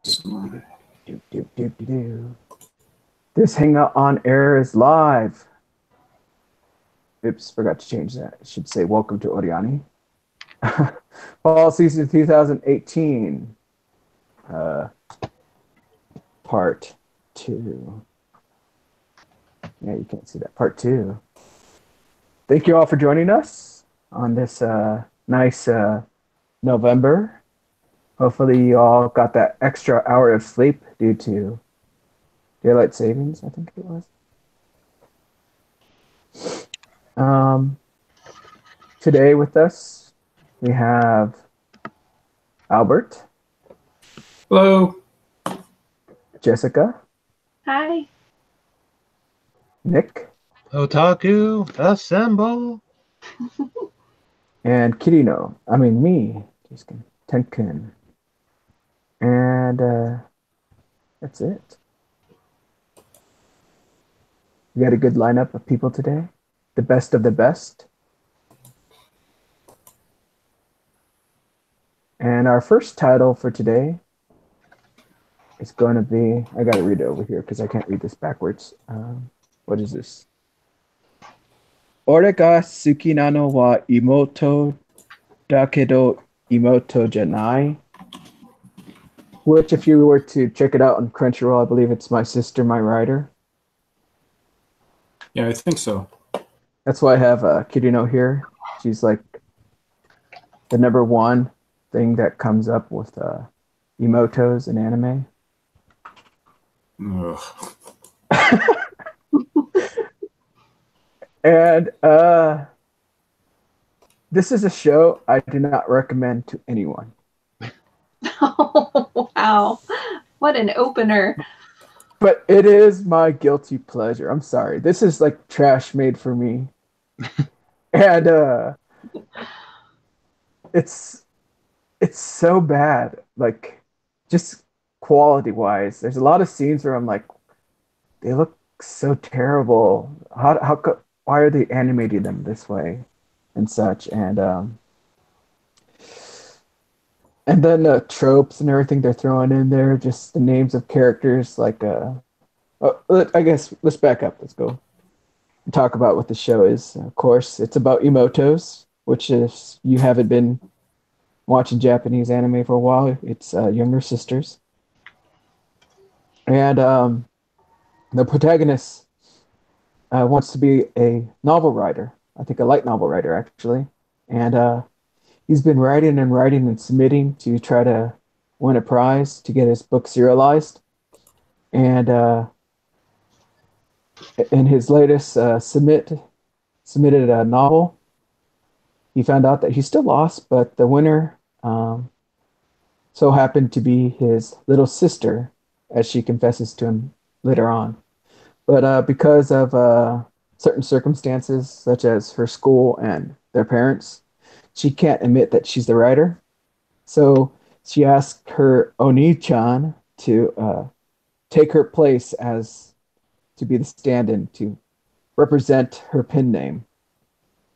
So, This hangout on air is live. Oops, forgot to change that. It should say welcome to OreAni. Fall season 2018, uh, part two. Yeah, you can't see that. Part two. Thank you all for joining us on this nice November. Hopefully, you all got that extra hour of sleep due to daylight savings, I think it was. Um, Today with us, we have Albert, hello. Jessica, Hi. Nick, Otaku, assemble! and Kirino. I mean, me, just kidding, Tenkin. And that's it. We got a good lineup of people today. The best of the best. And our first title for today is going to be, I got to read it over here because I can't read this backwards. What is this? Ore ga suki nano wa imoto dakedo imoto janai. Which, if you were to check it out on Crunchyroll, I believe it's My Sister, My Rider. Yeah, I think so. That's why I have Kirino here. She's like the number one thing that comes up with emotos in anime. And this is a show I do not recommend to anyone. Oh, wow. What an opener. But it is my guilty pleasure. I'm sorry. This is like trash made for me. And it's so bad. Like just quality wise. There's a lot of scenes where I'm like, they look so terrible. Why are they animating them this way and such? And then the tropes and everything they're throwing in there, just the names of characters like I guess let's back up. Let's go and talk about what the show is. Of course, it's about emotos, which is you haven't been watching Japanese anime for a while. It's younger sisters, and the protagonist wants to be a novel writer. I think a light novel writer actually, and he's been writing and writing and submitting to try to win a prize to get his book serialized. And in his latest submitted a novel, he found out that he's still lost, but the winner so happened to be his little sister, as she confesses to him later on. But because of certain circumstances, such as her school and their parents, she can't admit that she's the writer. So she asked her Oni-chan to take her place as to be the stand-in to represent her pen name.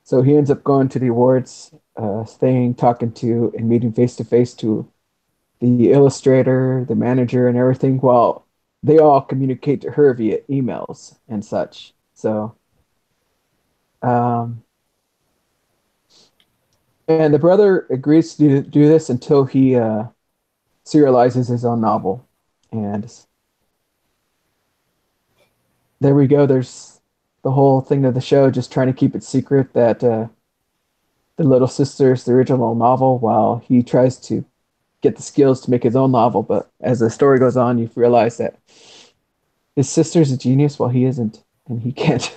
So he ends up going to the awards thing, talking to and meeting face to face to the illustrator, the manager, and everything, while they all communicate to her via emails and such. So, um, and the brother agrees to do this until he serializes his own novel. And there we go. There's the whole thing of the show, just trying to keep it secret that the little sister's the original novel, while he tries to get the skills to make his own novel. But as the story goes on, you realize that his sister's a genius while he isn't, and he can't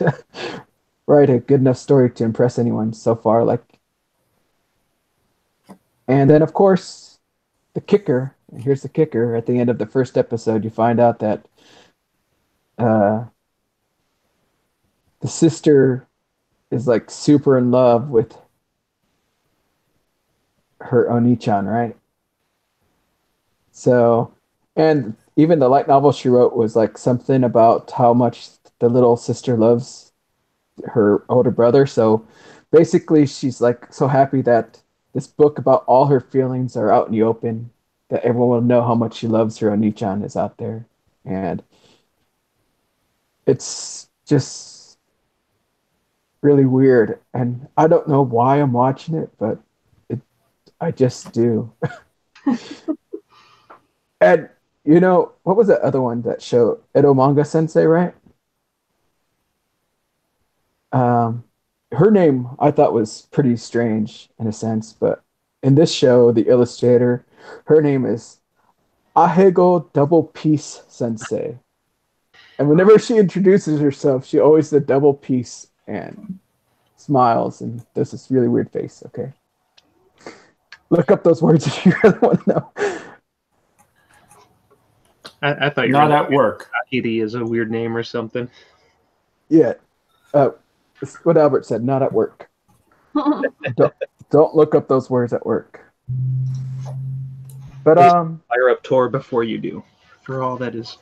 write a good enough story to impress anyone so far. And then of course the kicker. And here's the kicker: at the end of the first episode, you find out that uh, the sister is like super in love with her Oni-chan, right? So, and even the light novel she wrote was like something about how much the little sister loves her older brother. So basically, she's like so happy that this book about all her feelings are out in the open, that everyone will know how much she loves her Oni-chan is out there. And it's just really weird. And I don't know why I'm watching it, but I just do. And what was that other one that show? Edo Manga Sensei, right? Her name I thought was pretty strange in a sense, but in this show, the illustrator, her name is Ahego Double Peace Sensei. And whenever she introduces herself, she always does double peace and smiles and does this really weird face. Okay. Look up those words if you really want to know. I thought you Not were at work. Tahiti is a weird name or something. Yeah. It's what Albert said, not at work. Don't look up those words at work. But Fire up Tor before you do, for all that is.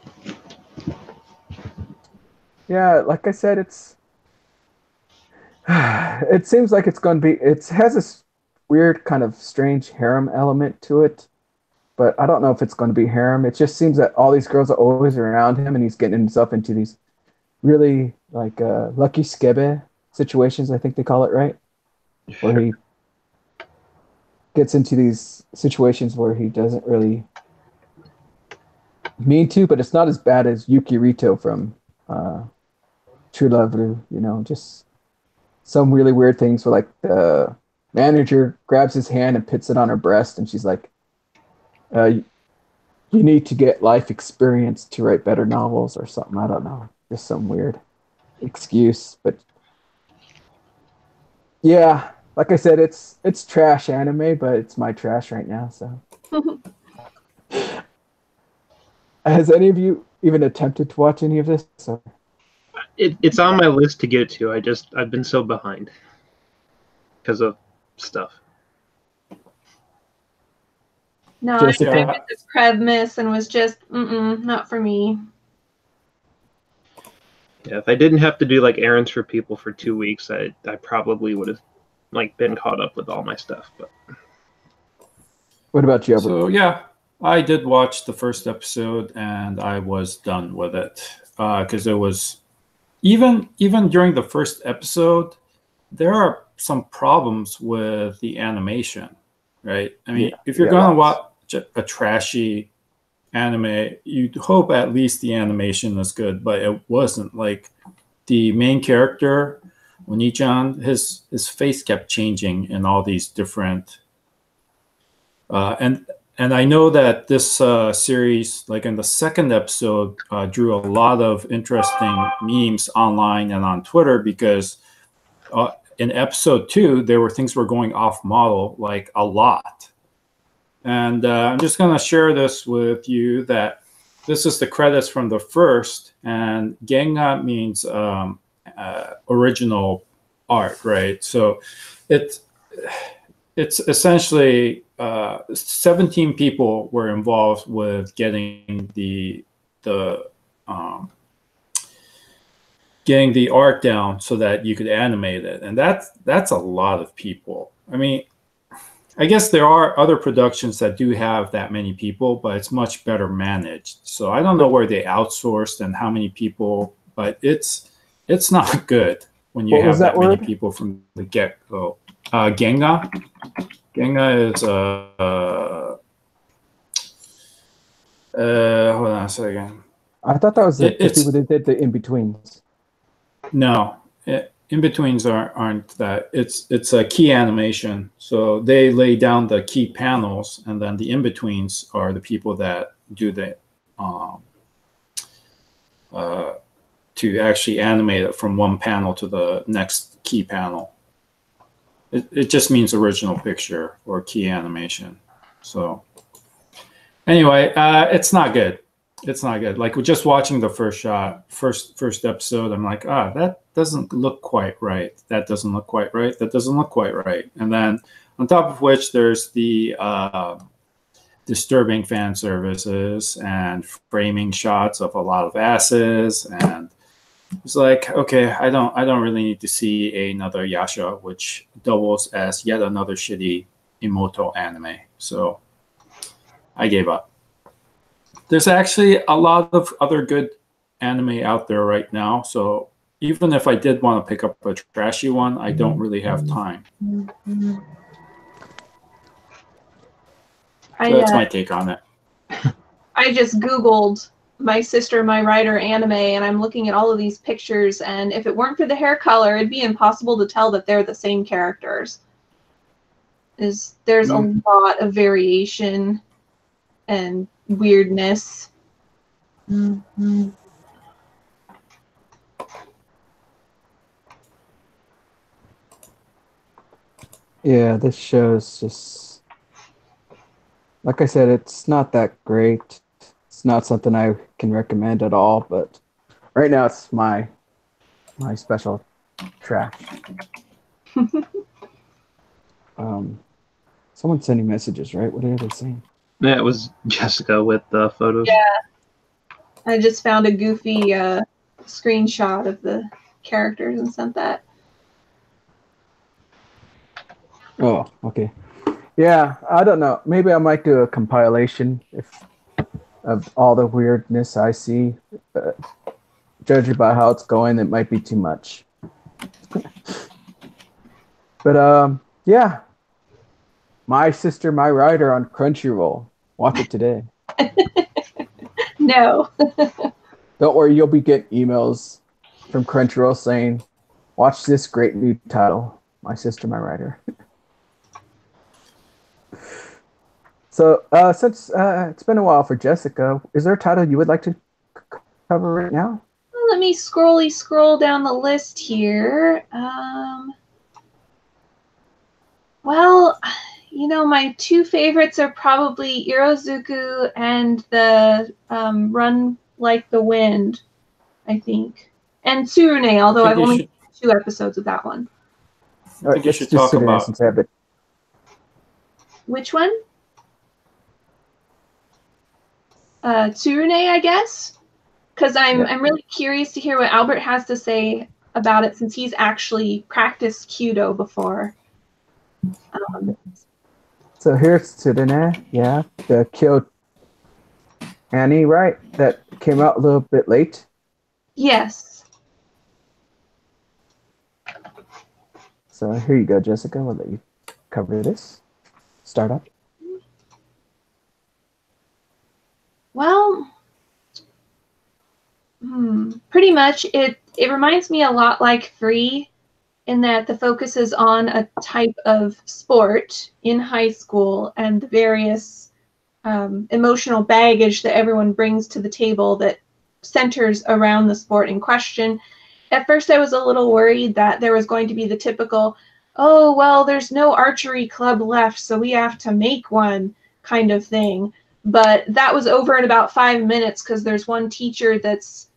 yeah, like I said, it seems like it's going to be. It has this weird kind of strange harem element to it, but I don't know if it's going to be harem. It just seems that all these girls are always around him, and he's getting himself into these really like lucky skebe situations. I think they call it, right? Where he gets into these situations where he doesn't really mean to, but it's not as bad as Yuki Rito from True Love, just some really weird things where like the manager grabs his hand and puts it on her breast, and she's like, you need to get life experience to write better novels or something. I don't know. Just some weird excuse. But yeah, like I said, it's trash anime, but it's my trash right now. So has any of you even attempted to watch any of this? Or? It's on my list to get to. I've been so behind because of stuff. No, Jessica? I tried this premise and was just, not for me. Yeah, if I didn't have to do like errands for people for 2 weeks, I probably would have like been caught up with all my stuff. But What about you, Albert? So yeah, I did watch the first episode and I was done with it because it was even during the first episode, there are some problems with the animation, right? I mean, if you're gonna watch a trashy anime, you'd hope at least the animation is good, but it wasn't. Like the main character, Oni-chan, his face kept changing in all these different and I know that this series, like in the second episode, drew a lot of interesting memes online and on Twitter because in episode 2, there were things were going off model like a lot. And I'm just going to share this with you that this is the credits from the first, and Genga means original art, right? So it's essentially 17 people were involved with getting the art down so that you could animate it, and that's a lot of people. I mean, I guess there are other productions that do have that many people, but it's much better managed. So I don't know where they outsourced and how many people, but it's not good when you have that many people from the get-go. Genga. Genga is hold on a second. I thought that was the people that did the in-betweens. No, in-betweens aren't that. It's a key animation. So they lay down the key panels, and then the in-betweens are the people that do the to actually animate it from one panel to the next key panel. It just means original picture or key animation. So anyway, it's not good. It's not good. Like, we're just watching the first episode, I'm like, that doesn't look quite right. That doesn't look quite right. That doesn't look quite right. And then on top of which, there's the disturbing fan services and framing shots of a lot of asses, and it's like, okay, I don't really need to see another Yasha, which doubles as yet another shitty Imoto anime. So I gave up. There's actually a lot of other good anime out there right now, so even if I did want to pick up a trashy one, I don't really have time. So that's my take on it. I just Googled My Sister, My Writer anime, and I'm looking at all of these pictures, and if it weren't for the hair color, it'd be impossible to tell that they're the same characters. There's a lot of variation and weirdness. Yeah, this show's just, like I said, it's not that great. It's not something I can recommend at all, but right now it's my special trash. Someone's sending messages, right? What are they saying? Yeah, it was Jessica with the photos. Yeah. I just found a goofy screenshot of the characters and sent that. Oh, okay. Yeah, I don't know. Maybe I might do a compilation of all the weirdness I see. Judging by how it's going, it might be too much. But yeah. My Sister, My Writer on Crunchyroll. Watch it today. No. Don't worry, you'll be getting emails from Crunchyroll saying, watch this great new title, My Sister, My Writer. So since it's been a while for Jessica, is there a title you would like to cover right now? Well, let me scroll down the list here. Well, you know, my two favorites are probably Irozuku and the Run Like the Wind, I think. And Tsurune, although I've only seen 2 episodes of that one. I think you should talk about... Which one? Tsurune, I guess? Because I'm really curious to hear what Albert has to say about it, since he's actually practiced Kyudo before. So here's Tsurune, yeah, the OreAni, right? That came out a little bit late. Yes. So here you go, Jessica. We'll let you cover this. Start up. Well, pretty much it reminds me a lot like Free, in that the focus is on a type of sport in high school and the various emotional baggage that everyone brings to the table that centers around the sport in question. At first, I was a little worried that there was going to be the typical, oh, well, there's no archery club left, so we have to make one kind of thing. But that was over in about 5 minutes, because there's one teacher that's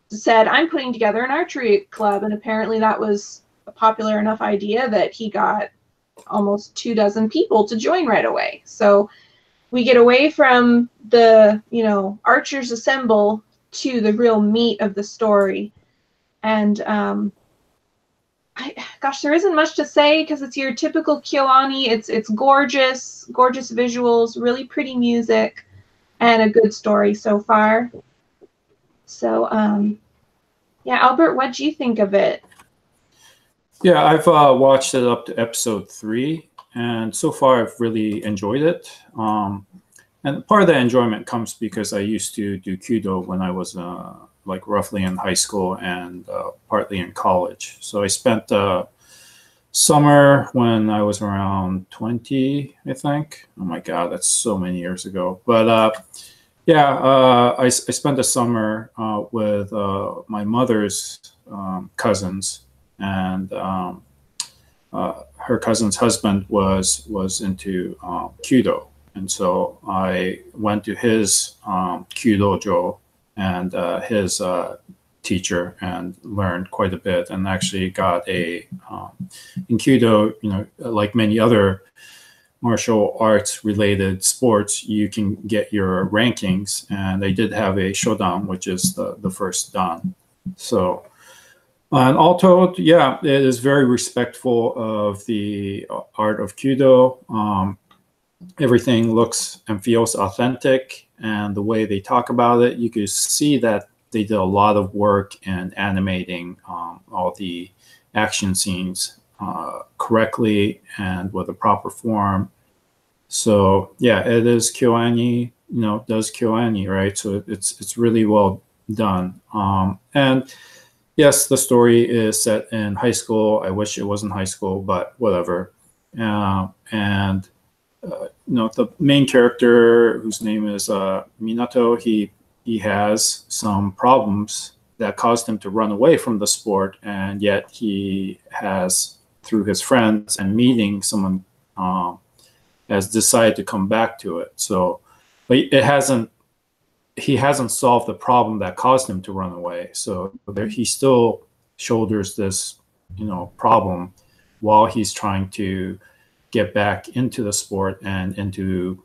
said, I'm putting together an archery club, and apparently that was a popular enough idea that he got almost 24 people to join right away. So we get away from the, archers assemble to the real meat of the story. And gosh, there isn't much to say, because it's your typical KyoAni. It's gorgeous visuals, really pretty music, and a good story so far. So yeah, Albert, what do you think of it? Yeah, I've watched it up to episode 3, and so far I've really enjoyed it. And part of the enjoyment comes because I used to do Kyudo when I was like roughly in high school and partly in college. So I spent summer when I was around 20, I think. Oh my God, that's so many years ago. But yeah, I spent the summer with my mother's cousins, and her cousin's husband was into Kyudo. And so I went to his Kyudojo and his teacher and learned quite a bit, and actually got a in Kyudo, like many other martial arts related sports, you can get your rankings, and they did have a shodan, which is the first dan. So, and all told, yeah, it is very respectful of the art of Kyudo. everything looks and feels authentic, and the way they talk about it, you could see that they did a lot of work in animating all the action scenes correctly and with a proper form. So yeah, it is KyoAni, does KyoAni, right? So it's really well done. And yes, the story is set in high school. I wish it wasn't high school, but whatever. And the main character, whose name is Minato, he has some problems that caused him to run away from the sport, and yet he has, through his friends and meeting someone, has decided to come back to it. So, but he hasn't solved the problem that caused him to run away. So he still shoulders this, problem while he's trying to get back into the sport and into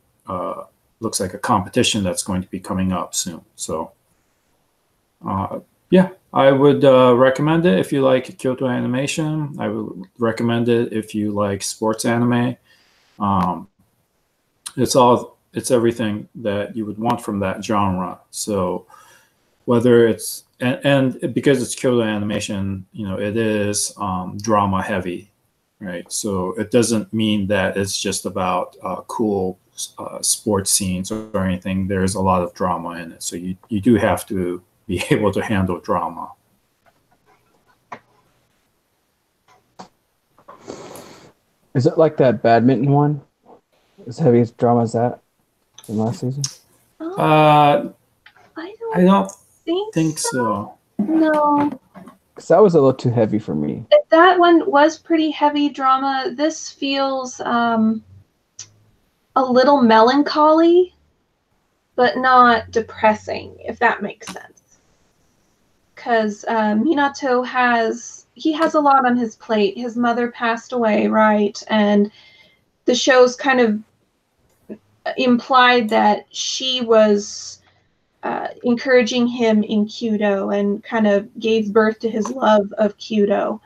looks like a competition that's going to be coming up soon. So yeah, I would recommend it if you like Kyoto animation. I would recommend it if you like sports anime. It's everything that you would want from that genre. So whether it's and because it's Kyoto animation, it is drama heavy, right? So it doesn't mean that it's just about cool sports scenes or anything. There's a lot of drama in it, so you do have to be able to handle drama. Is it like that badminton one? As heavy as drama as that from last season? I don't think so. so. No. Because that was a little too heavy for me. That one was pretty heavy drama. This feels a little melancholy, but not depressing, if that makes sense. Because Minato has a lot on his plate. His mother passed away, right? And the show's kind of implied that she was encouraging him in Kyudo and kind of gave birth to his love of Kyudo.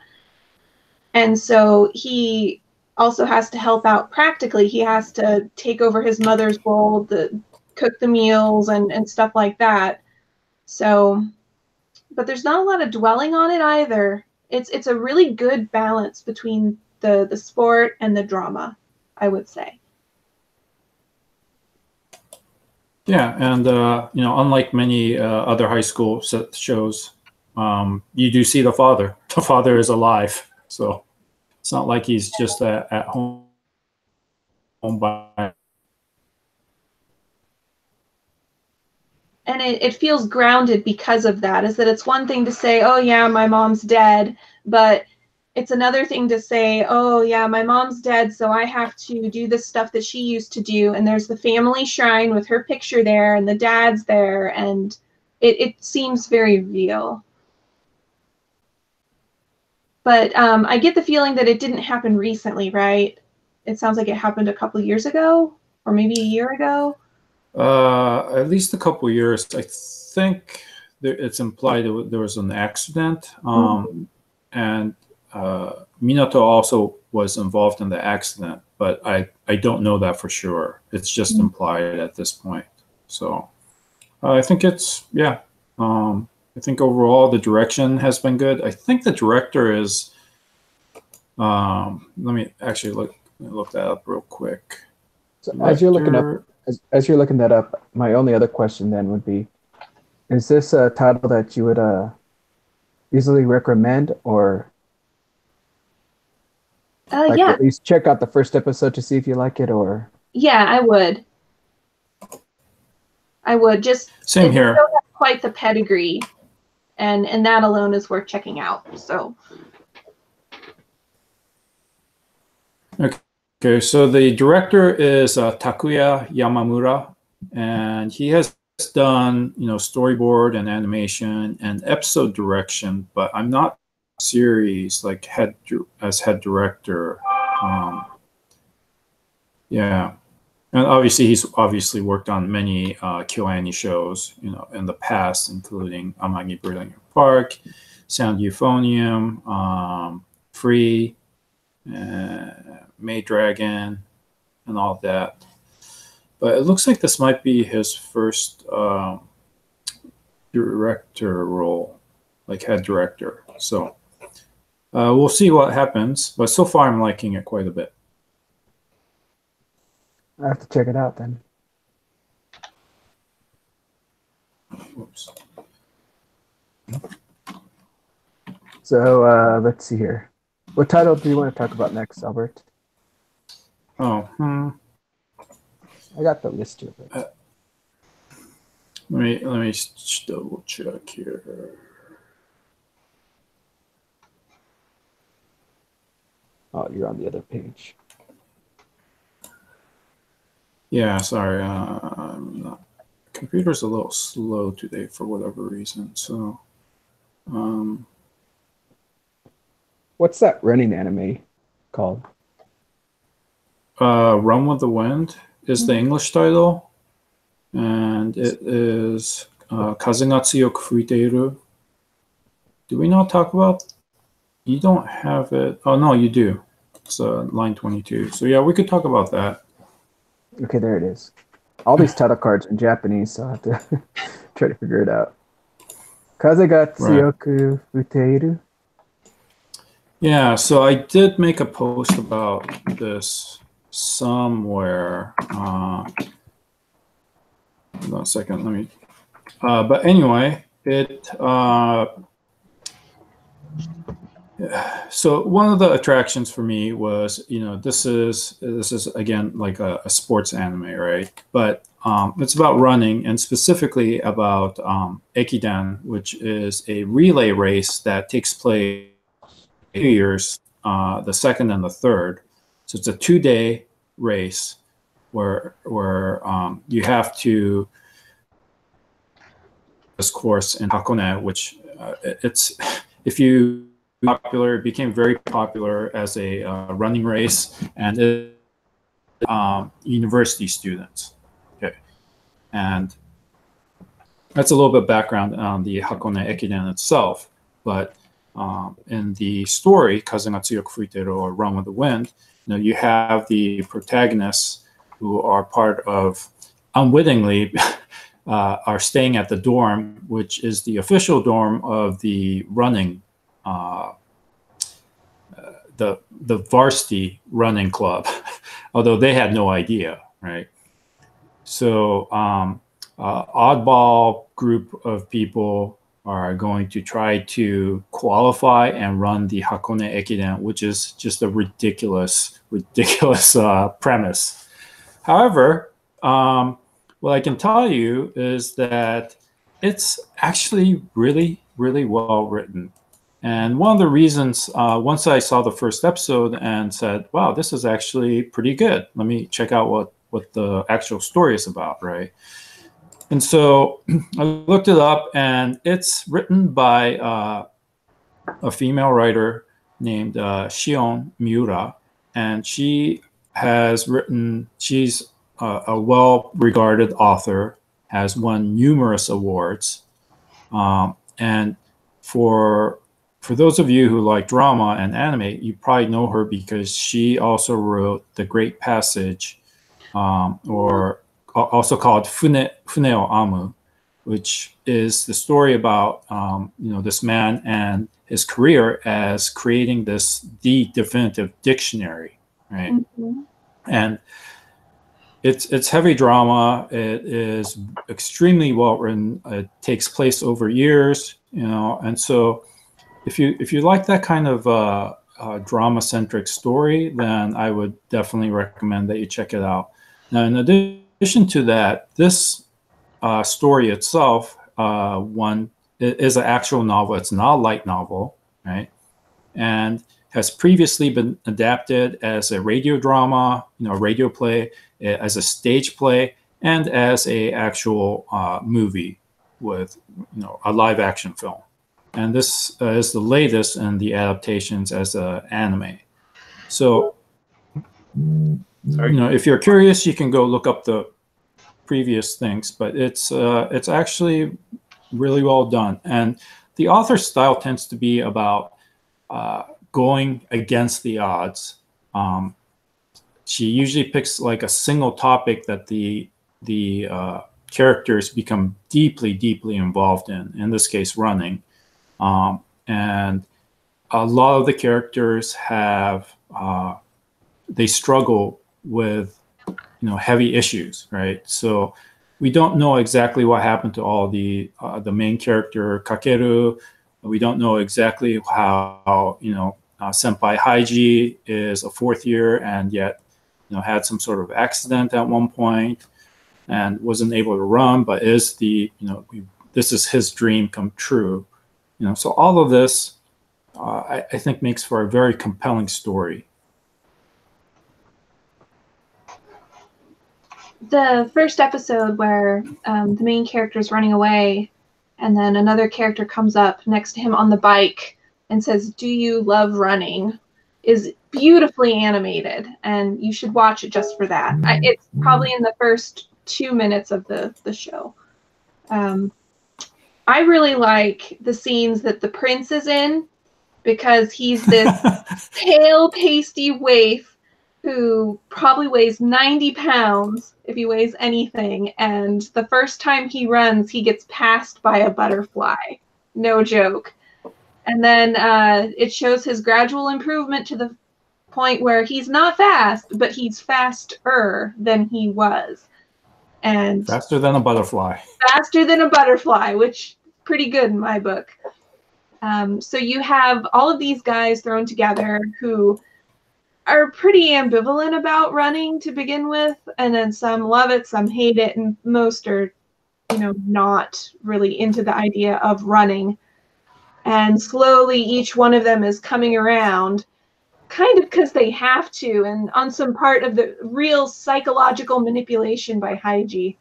And so he also has to help out practically. He has to take over his mother's role, cook the meals and stuff like that. So, but there's not a lot of dwelling on it either. It's a really good balance between the sport and the drama, I would say. Yeah, and unlike many other high school shows, you do see the father. The father is alive, so it's not like he's just at home by. And it feels grounded because of that. Is that it's one thing to say, oh yeah, my mom's dead, but it's another thing to say, oh yeah, my mom's dead, so I have to do the stuff that she used to do. And there's the family shrine with her picture there and the dad's there, and it seems very real. But I get the feeling that it didn't happen recently, right? It sounds like it happened a couple years ago, or maybe a year ago. At least a couple years. I think it's implied there was an accident, and Minato also was involved in the accident, but I don't know that for sure. It's just implied at this point. So I think it's, yeah. I think overall the direction has been good. I think the director is, let me actually look that up real quick. So as you're looking that up, my only other question then would be, is this a title that you would easily recommend, or yeah, at least check out the first episode to see if you like it? Or yeah, I would just same here. Don't have quite the pedigree, and that alone is worth checking out. So okay, so the director is Takuya Yamamura, and he has done storyboard and animation and episode direction, but I'm not series like head director. Yeah, and obviously he's worked on many KyoAni shows in the past, including Amagi Brilliant Park, Sound Euphonium, Free, Maid Dragon, and all that. but it looks like this might be his first director role, like head director. So we'll see what happens. But so far, I'm liking it quite a bit. I have to check it out then. Oops. So let's see here. What title do you want to talk about next, Albert? Oh, I got the list here. let me double check here. Oh, you're on the other page. Yeah, sorry. Computer's a little slow today for whatever reason. So, What's that running anime called? Run with the Wind is the English title, and it is Kaze ga tsuyoku fuiteiru. Do we not talk about? You don't have it. Oh no, you do. It's line 22. So yeah, we could talk about that. Okay, there it is. All these title cards are in Japanese, so I have to try to figure it out. Kaze ga tsuyoku futeiru. Yeah, so I did make a post about this somewhere. Hold on a second, let me. But anyway, it. So one of the attractions for me was, this is again like a sports anime, right? But it's about running, and specifically about Ekiden, which is a relay race that takes place 2 years, the second and the third. So it's a 2-day race where you have to this course in Hakone, which it's if you popular, it became very popular as a running race, and university students. Okay, and that's a little bit of background on the Hakone Ekiden itself, but in the story, Kaze ga tsuyoku fuiteiru, or Run with the Wind, you have the protagonists who are part of, unwittingly, are staying at the dorm, which is the official dorm of the running, the varsity running club, although they had no idea, right? So oddball group of people are going to try to qualify and run the Hakone Ekiden, which is just a ridiculous premise. However, what I can tell you is that it's actually really, really well written. And one of the reasons, once I saw the first episode and said, wow, this is actually pretty good. Let me check out what the actual story is about, right? And so I looked it up, and it's written by a female writer named Shion Miura. And she has written, she's a well-regarded author, has won numerous awards. And for those of you who like drama and anime, you probably know her because she also wrote The Great Passage, or also called Fune o Amu, which is the story about this man and his career as creating the definitive dictionary, right? Mm-hmm. And it's heavy drama. It is extremely well written. It takes place over years, and so if you like that kind of drama-centric story, then I would definitely recommend that you check it out. Now, in addition to that, this story itself, it is an actual novel. It's not a light novel, right? And has previously been adapted as a radio drama, radio play, as a stage play, and as a actual movie with, a live action film. And this is the latest in the adaptations as an anime. So, if you're curious, you can go look up the previous things, but it's actually really well done. And the author's style tends to be about going against the odds. she usually picks like a single topic that the characters become deeply involved in this case running. And a lot of the characters have they struggle with heavy issues, right? So we don't know exactly what happened to all the main character Kakeru. We don't know exactly how Senpai Haiji is a fourth year and yet had some sort of accident at one point and wasn't able to run, but is this is his dream come true. So all of this I think makes for a very compelling story. The first episode where the main character is running away and then another character comes up next to him on the bike and says, "Do you love running?" is beautifully animated, and you should watch it just for that. It's probably in the first 2 minutes of the show. I really like the scenes that the prince is in because he's this pale, pasty waif who probably weighs 90 pounds if he weighs anything. And the first time he runs, he gets passed by a butterfly. No joke. And then it shows his gradual improvement to the point where he's not fast, but he's faster than he was. And faster than a butterfly. Faster than a butterfly, which is pretty good in my book. So you have all of these guys thrown together who are pretty ambivalent about running to begin with, and then some love it, some hate it, and most are, not really into the idea of running. And slowly each one of them is coming around, kind of because they have to, and on some part of the real psychological manipulation by Haiji.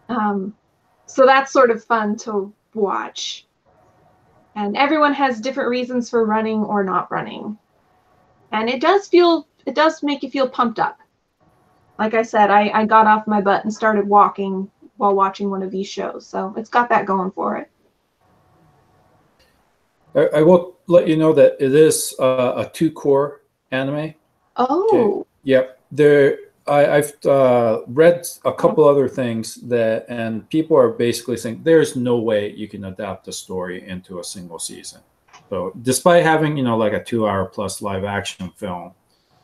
So that's sort of fun to watch. And everyone has different reasons for running or not running. And it does make you feel pumped up. Like I said, I got off my butt and started walking while watching one of these shows. So it's got that going for it. I will let you know that it is a 2-core anime. Oh. Okay. Yep. I've read a couple other things and people are basically saying there's no way you can adapt the story into a single season. So despite having, like a 2-hour plus live action film,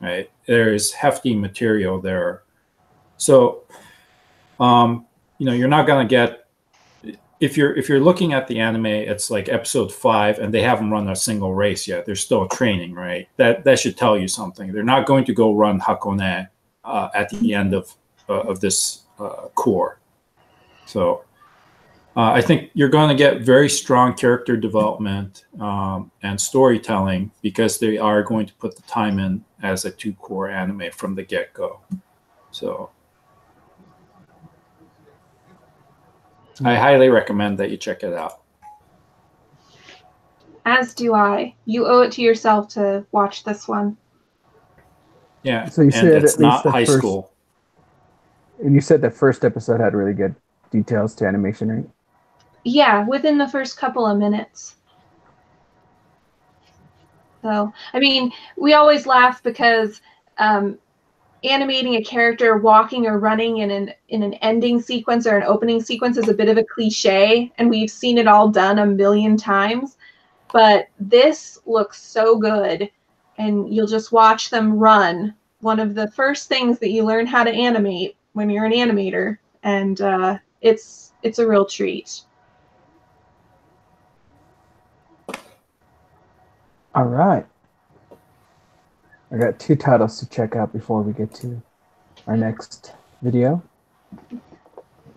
right, there's hefty material there. So, you're not going to get, if you're looking at the anime, it's like episode 5 and they haven't run a single race yet. They're still training, right? That should tell you something. They're not going to go run Hakone at the end of this core. So I think you're going to get very strong character development and storytelling because they are going to put the time in as a 2-core anime from the get-go. So I highly recommend that you check it out. As do I. You owe it to yourself to watch this one. Yeah, so you said it's at least not the high first, school. And you said the first episode had really good details to animation, right? Yeah, within the first couple of minutes. So, I mean, we always laugh because animating a character walking or running in an ending sequence or an opening sequence is a bit of a cliche, and we've seen it all done a million times. But this looks so good, and you'll just watch them run. One of the first things that you learn how to animate when you're an animator, and it's a real treat. All right. I got 2 titles to check out before we get to our next video.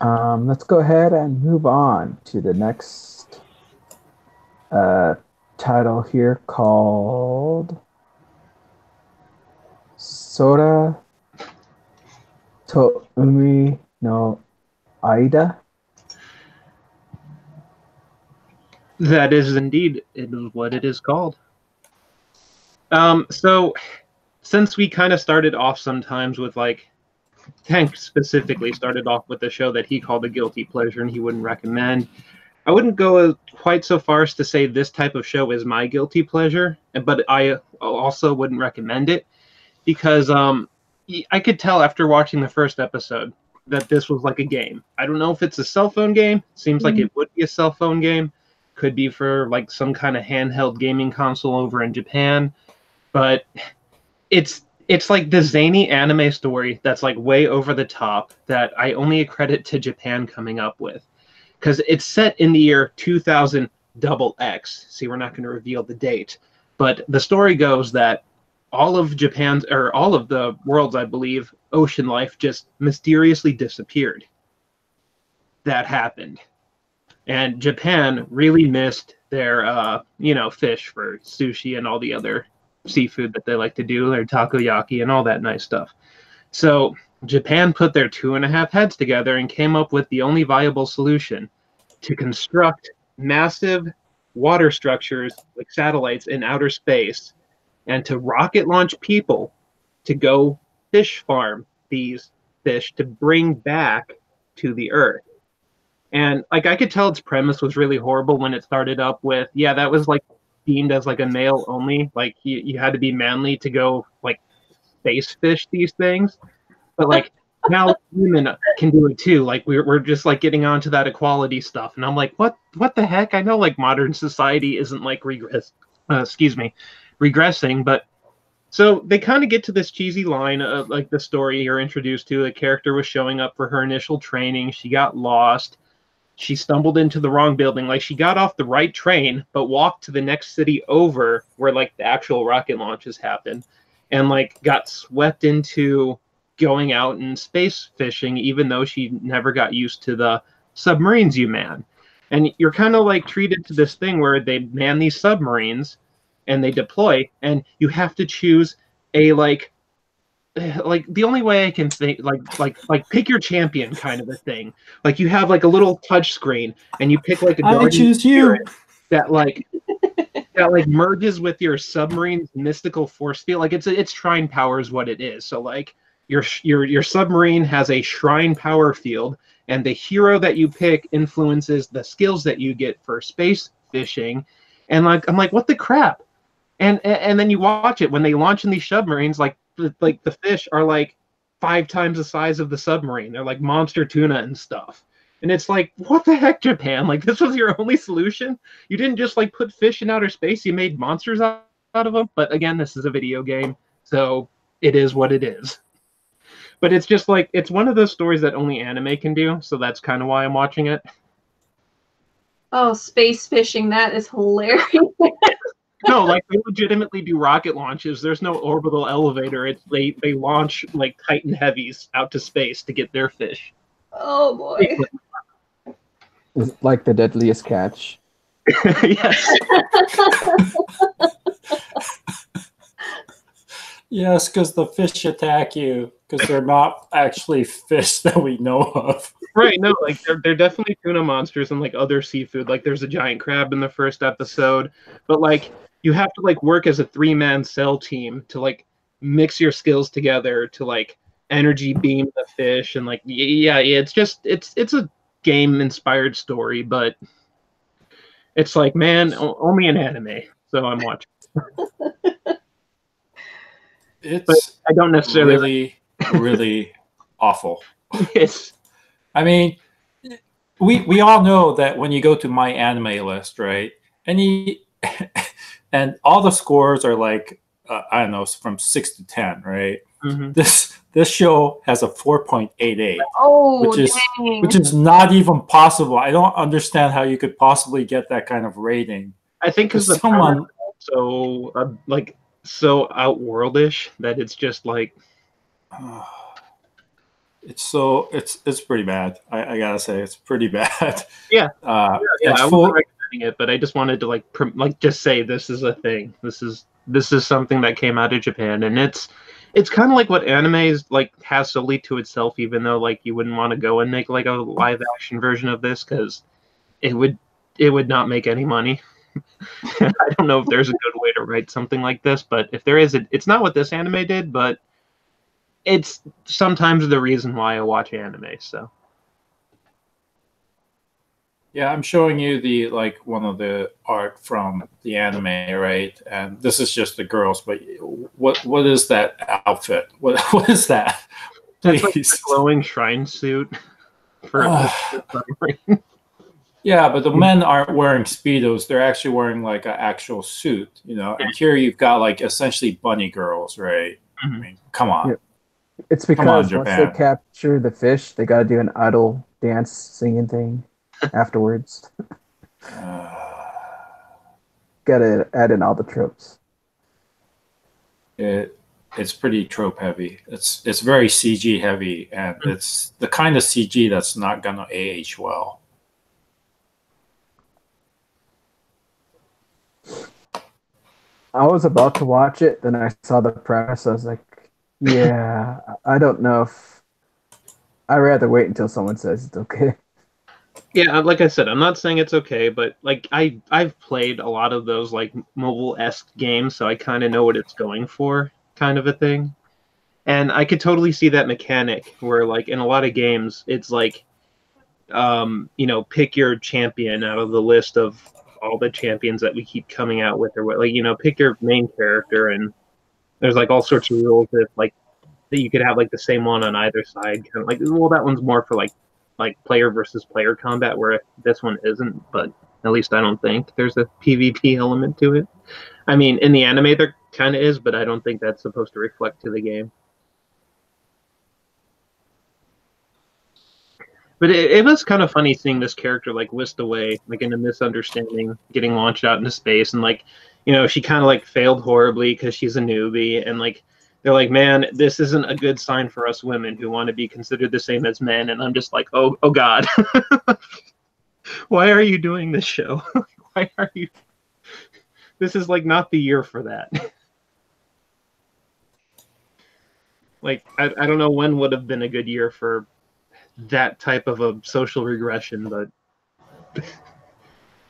Let's go ahead and move on to the next title here called Sora to Umi no Aida. That is indeed what it is called. So since we kind of started off sometimes with Tank specifically started off with a show that he called a guilty pleasure and he wouldn't recommend, I wouldn't go quite so far as to say this type of show is my guilty pleasure, but I also wouldn't recommend it because I could tell after watching the first episode that this was like a game. I don't know if it's a cell phone game. Seems like it would be a cell phone game. Could be for like some kind of handheld gaming console over in Japan. But it's like the zany anime story that's like way over the top that I only credit to Japan coming up with. Because it's set in the year 2000 double X. See, we're not going to reveal the date. But the story goes that all of Japan's, or all of the world's, I believe, ocean life just mysteriously disappeared. That happened. And Japan really missed their, fish for sushi and all the other seafood that they like to do, their takoyaki and all that nice stuff. So Japan put their 2.5 heads together and came up with the only viable solution to construct massive water structures like satellites in outer space and to rocket launch people to go fish farm these fish to bring back to the Earth. And like I could tell its premise was really horrible when it started up with, yeah, that was like deemed as like a male only, like you had to be manly to go like space fish these things. But like now women can do it too. Like we're just like getting onto that equality stuff. And I'm like, what the heck? I know like modern society isn't like regressing, but so they kind of get to this cheesy line of like the story you're introduced to. The character was showing up for her initial training. She got lost. She stumbled into the wrong building. Like she got off the right train, but walked to the next city over where like the actual rocket launches happen, and like got swept into going out and space fishing, even though she never got used to the submarines you man. And you're kind of like treated to this thing where they man these submarines and they deploy, and you have to choose a like the only way I can think like pick your champion kind of a thing. Like you have like a little touch screen and you pick like a I choose you that like merges with your submarine's mystical force field. Like its shrine power is what it is. So like your submarine has a shrine power field, and the hero that you pick influences the skills that you get for space fishing. And like I'm like, what the crap? And then you watch it when they launch in these submarines, like the fish are like 5 times the size of the submarine. They're like monster tuna and stuff. And it's like, what the heck, Japan? Like this was your only solution? You didn't just like put fish in outer space, you made monsters out of them? But again, this is a video game, so it is what it is. But it's just like, it's one of those stories that only anime can do, so that's kind of why I'm watching it. Oh, space fishing, that is hilarious. No, like they legitimately do rocket launches. There's no orbital elevator. They launch like Titan heavies out to space to get their fish. Oh boy. It's like the deadliest catch. Yes. Yes, because the fish attack you because they're not actually fish that we know of. Right, no, like they're definitely tuna monsters and like other seafood. Like there's a giant crab in the first episode, but like you have to like work as a 3-man cell team to like mix your skills together to like energy beam the fish, and like it's just it's a game inspired story, but it's like, man, only an anime, so I'm watching. It's but I don't necessarily really awful. Yes. I mean, we all know that when you go to my anime list, right? And all the scores are like I don't know, from 6 to 10, right? Mm-hmm. This show has a 4.88. Oh, which is not even possible. I don't understand how you could possibly get that kind of rating. I think because someone so so outworldish that it's just like it's pretty bad. I gotta say it's pretty bad. Yeah. I wasn't recommending it, but I just wanted to just say this is a thing. This is something that came out of Japan, and it's kind of like what anime is like has solely to itself. Even though like you wouldn't want to go and make like a live action version of this because it would not make any money. I don't know if there's a good way to write something like this, but if there is, it's not what this anime did, but it's sometimes the reason why I watch anime. So Yeah, I'm showing you the one of the art from the anime, right? And this is just the girls, but what is that outfit? What is that? That's like a Please. glowing shrine suit for submarine. Yeah, but the men aren't wearing speedos; they're actually wearing like an actual suit, you know. And here you've got like essentially bunny girls, right? I Mhm. mean, come on, Yeah. It's come on, because once they Japan. capture the fish, they gotta do an idle dance singing thing afterwards. Uh, Gotta add in all the tropes. it it's pretty trope heavy. It's very CG heavy, and it's the kind of CG that's not gonna age well. I was about to watch it, then I saw the premise. I was like, yeah, I don't know if I'd rather wait until someone says it's okay. Yeah, like I said, I'm not saying it's okay, but like I've played a lot of those like mobile-esque games, so I kind of know what it's going for, kind of a thing. And I could totally see that mechanic where like in a lot of games it's like pick your champion out of the list of all the champions that we keep coming out with or what, like pick your main character, and there's like all sorts of rules if like that you could have like the same one on either side, kind of like, well, that one's more for like player versus player combat, where this one isn't, but at least I don't think there's a PvP element to it. I mean, in the anime there kind of is, but I don't think that's supposed to reflect to the game. But it was kind of funny seeing this character like whisked away, like in a misunderstanding, getting launched out into space, and like, she kind of like failed horribly because she's a newbie, and like they're like, man, this isn't a good sign for us women who want to be considered the same as men, and I'm just like, oh God, why are you doing this show? Why are you? This is like not the year for that. Like I don't know when would have been a good year for that type of a social regression, but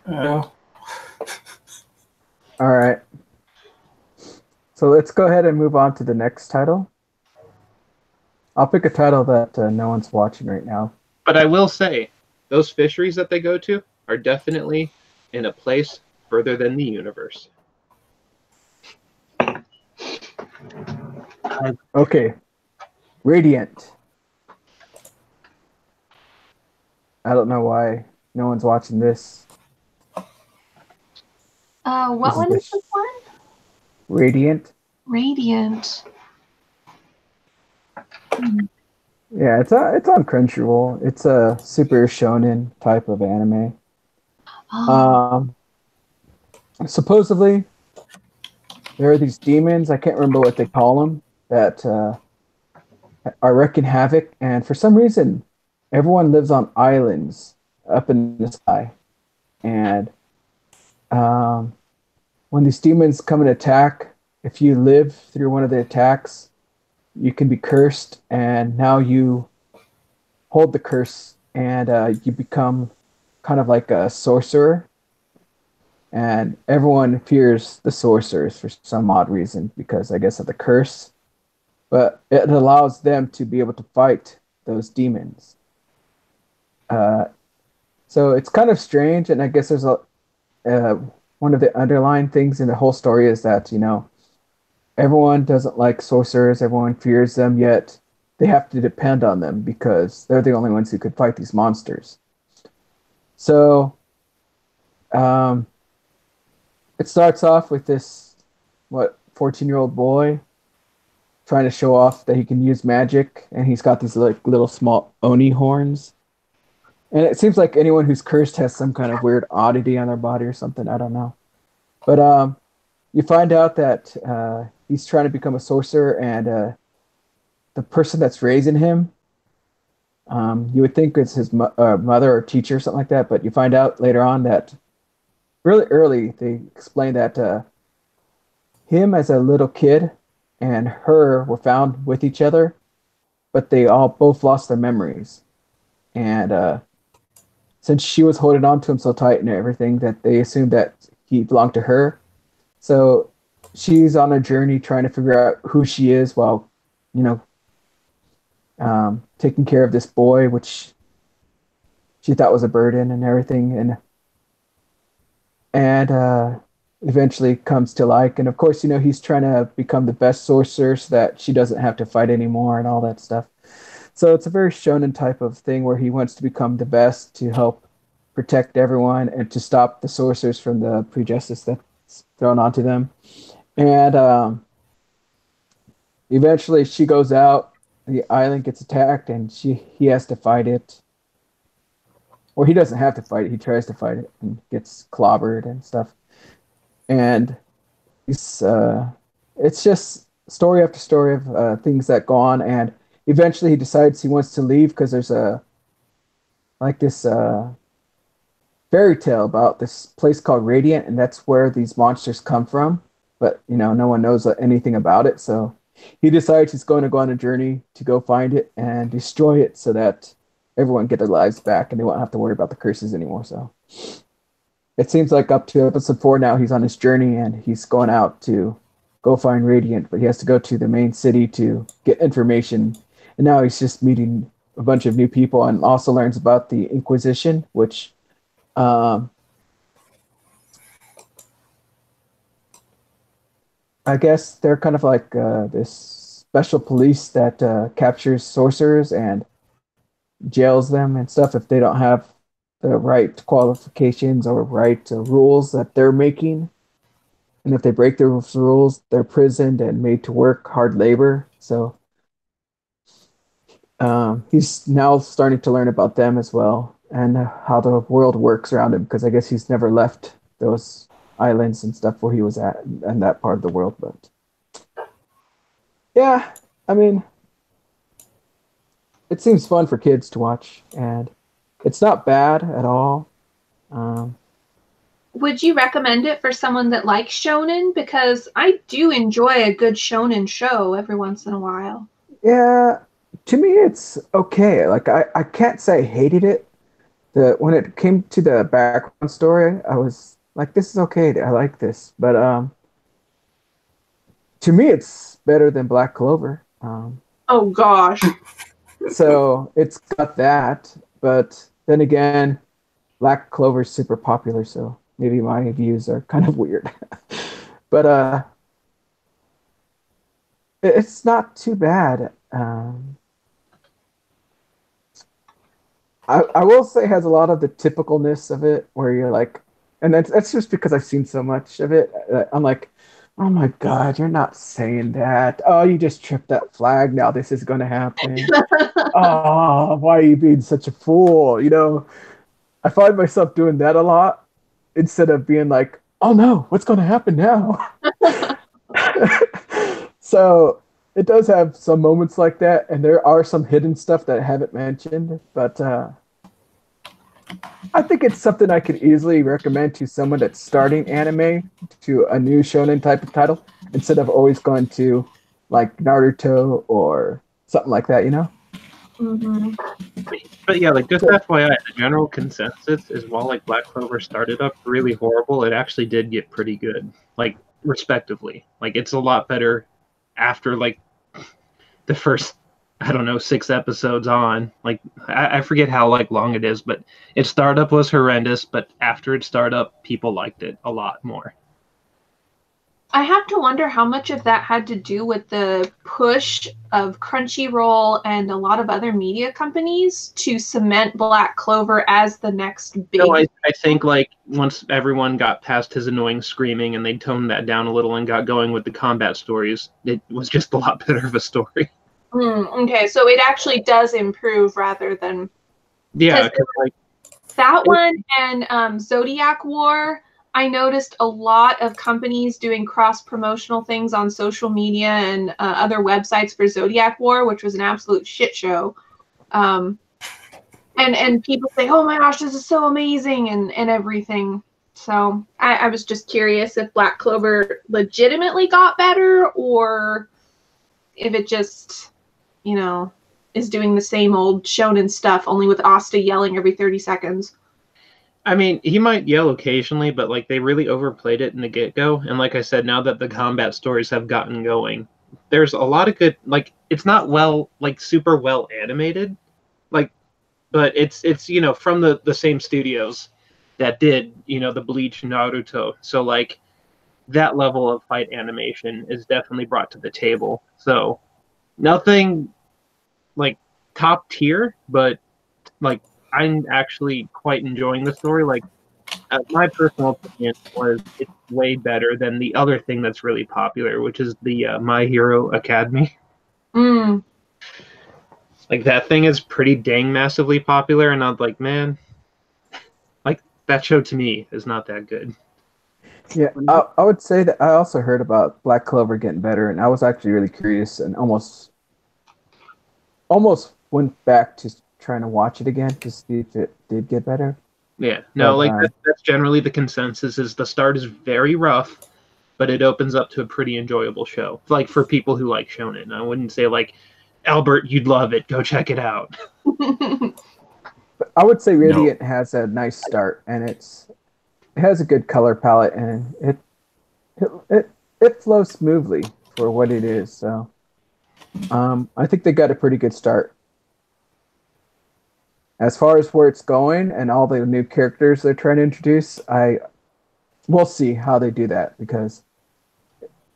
Yeah. All right. So let's go ahead and move on to the next title. I'll pick a title that no one's watching right now. But I will say, those fisheries that they go to are definitely in a place further than the universe. Okay. Radiant. I don't know why no one's watching this. What one is this one? Radiant. Radiant. Yeah, it's on Crunchyroll. It's a super shonen type of anime. Oh. Supposedly, there are these demons. I can't remember what they call them that are wreaking havoc, and for some reason, everyone lives on islands up in the sky. And when these demons come and attack, if you live through one of the attacks, you can be cursed, and now you hold the curse, and you become kind of like a sorcerer. And everyone fears the sorcerers for some odd reason because I guess of the curse. But it allows them to be able to fight those demons. So it's kind of strange, and I guess there's one of the underlying things in the whole story is that everyone doesn't like sorcerers, everyone fears them, yet they have to depend on them because they're the only ones who could fight these monsters. So it starts off with this 14-year-old boy trying to show off that he can use magic, and he's got these like little small oni horns. And it seems like anyone who's cursed has some kind of weird oddity on their body or something. I don't know. But you find out that he's trying to become a sorcerer, and the person that's raising him, you would think it's his mother or teacher or something like that, but you find out later on that really early they explain that him as a little kid and her were found with each other, but they all both lost their memories. And since she was holding on to him so tight and everything, that they assumed that he belonged to her. So she's on a journey trying to figure out who she is while, taking care of this boy, which she thought was a burden and everything, and eventually comes to like. And of course, he's trying to become the best sorcerer so that she doesn't have to fight anymore and all that stuff. So it's a very shonen type of thing where he wants to become the best to help protect everyone and to stop the sorcerers from the prejudice that's thrown onto them. And eventually, she goes out. The island gets attacked, and he has to fight it. Or he doesn't have to fight it. He tries to fight it and gets clobbered and stuff. And it's it's just story after story of things that go on. And eventually, he decides he wants to leave because there's this fairy tale about this place called Radiant, and that's where these monsters come from. But no one knows anything about it, so he decides he's going to go on a journey to go find it and destroy it, so that everyone get their lives back and they won't have to worry about the curses anymore. So it seems like up to episode 4 now, he's on his journey and he's going out to go find Radiant, but he has to go to the main city to get information. And now he's just meeting a bunch of new people and also learns about the Inquisition, which I guess they're kind of like this special police that captures sorcerers and jails them and stuff if they don't have the right qualifications or right rules that they're making. And if they break those rules, they're prisoned and made to work hard labor. So he's now starting to learn about them as well and how the world works around him, because I guess he's never left those islands and stuff where he was at and that part of the world. But yeah, I mean, it seems fun for kids to watch, and it's not bad at all. Would you recommend it for someone that likes shonen? Because I do enjoy a good shonen show every once in a while. Yeah, to me it's okay. Like I can't say I hated it. When it came to the background story, I was like, this is okay. I like this. But to me it's better than Black Clover. Oh gosh. So it's got that, but then again, Black Clover is super popular, so maybe my views are kind of weird. But it's not too bad. I will say it has a lot of the typicalness of it, where you're like, and that's just because I've seen so much of it. I'm like, oh my God, you're not saying that. Oh, you just tripped that flag. Now this is going to happen. Oh, why are you being such a fool? I find myself doing that a lot instead of being like, oh no, what's going to happen now? So it does have some moments like that, and there are some hidden stuff that I haven't mentioned, but I think it's something I could easily recommend to someone that's starting anime to a new shonen type of title instead of always going to like Naruto or something like that, Mm-hmm. But yeah, like just FYI, the general consensus is while like Black Clover started up really horrible, it actually did get pretty good, like respectively. Like it's a lot better after like the first, I don't know, 6 episodes on. Like I forget how like long it is, but its startup was horrendous, but after it started up, people liked it a lot more. I have to wonder how much of that had to do with the push of Crunchyroll and a lot of other media companies to cement Black Clover as the next big. No, I think like once everyone got past his annoying screaming and they toned that down a little and got going with the combat stories, it was just a lot better of a story. Okay, so it actually does improve rather than yeah. Like, that one and Zodiac War. I noticed a lot of companies doing cross-promotional things on social media and other websites for Zodiac War, which was an absolute shit show. And people say, oh my gosh, this is so amazing and everything. So I was just curious if Black Clover legitimately got better or if it just, is doing the same old shonen stuff, only with Asta yelling every 30 seconds. I mean, he might yell occasionally, but like they really overplayed it in the get-go. And like I said, now that the combat stories have gotten going, there's a lot of good, like it's not super well animated. Like but it's from the same studios that did the Bleach and Naruto. So like that level of fight animation is definitely brought to the table. So nothing like top tier, but like I'm actually quite enjoying the story. Like my personal opinion was it's way better than the other thing that's really popular, which is the My Hero Academy. Mm. Like that thing is pretty dang massively popular, and I'm like, man, like that show to me is not that good. Yeah, I would say that I also heard about Black Clover getting better, and I was actually really curious and almost went back to trying to watch it again to see if it did get better. Yeah, no, But, like that's generally the consensus. Is the start is very rough, but it opens up to a pretty enjoyable show. Like for people who like shonen, I wouldn't say like Albert, you'd love it. Go check it out. But I would say Radiant has a nice start, and it has a good color palette, and it flows smoothly for what it is. So I think they got a pretty good start. As far as where it's going and all the new characters they're trying to introduce, we'll see how they do that, because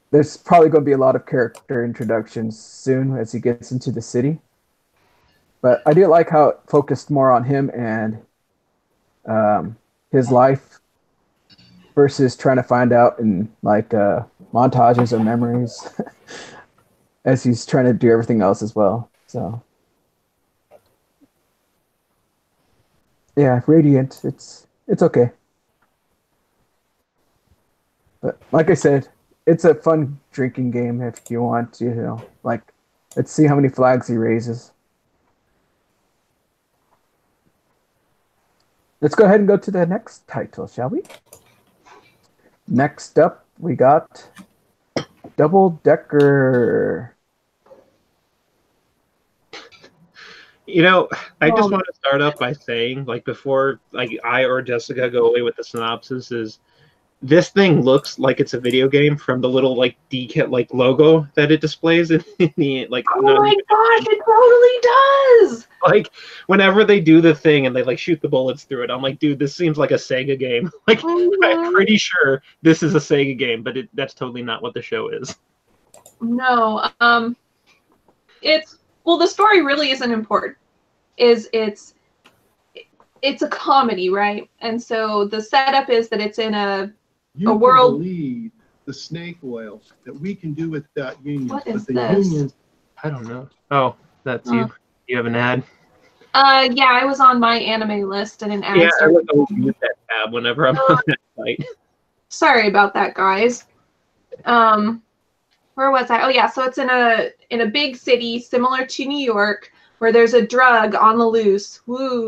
there's probably going to be a lot of character introductions soon as he gets into the city. But I do like how it focused more on him and his life versus trying to find out in like montages or memories as he's trying to do everything else as well. So yeah, Radiant, it's okay. But like I said, it's a fun drinking game if you want, like, let's see how many flags he raises. Let's go ahead and go to the next title, shall we? Next up, we got Double Decker. I just want to start up by saying, like, before like I or Jessica go away with the synopsis, is this thing looks like it's a video game from the little like like logo that it displays in the like. Oh my gosh, it totally does! Like whenever they do the thing and they like shoot the bullets through it, I'm like, dude, this seems like a Sega game. Like I'm pretty sure this is a Sega game, but that's totally not what the show is. No, the story really isn't important. It's a comedy, right? And so the setup is that it's in a world. Believe the snake oil that we can do with that union. What is the this? unions. I don't know. Oh, that's you. You have an ad. Yeah, I was on my anime list and an ad. Yeah, I would always use that tab whenever I'm on that site. Sorry about that, guys. Where was I? Oh yeah, so it's in a big city similar to New York, where there's a drug on the loose,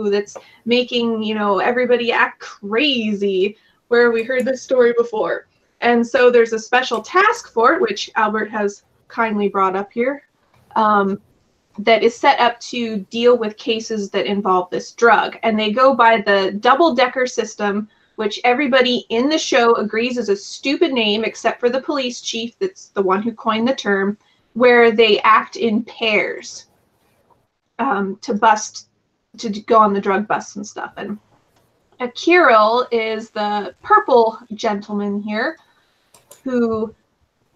that's making, everybody act crazy, where we heard this story before. And so there's a special task for it, which Albert has kindly brought up here, that is set up to deal with cases that involve this drug. And they go by the double-decker system, which everybody in the show agrees is a stupid name, except for the police chief, that's the one who coined the term, where they act in pairs to go on the drug busts and stuff. And Kirill is the purple gentleman here, who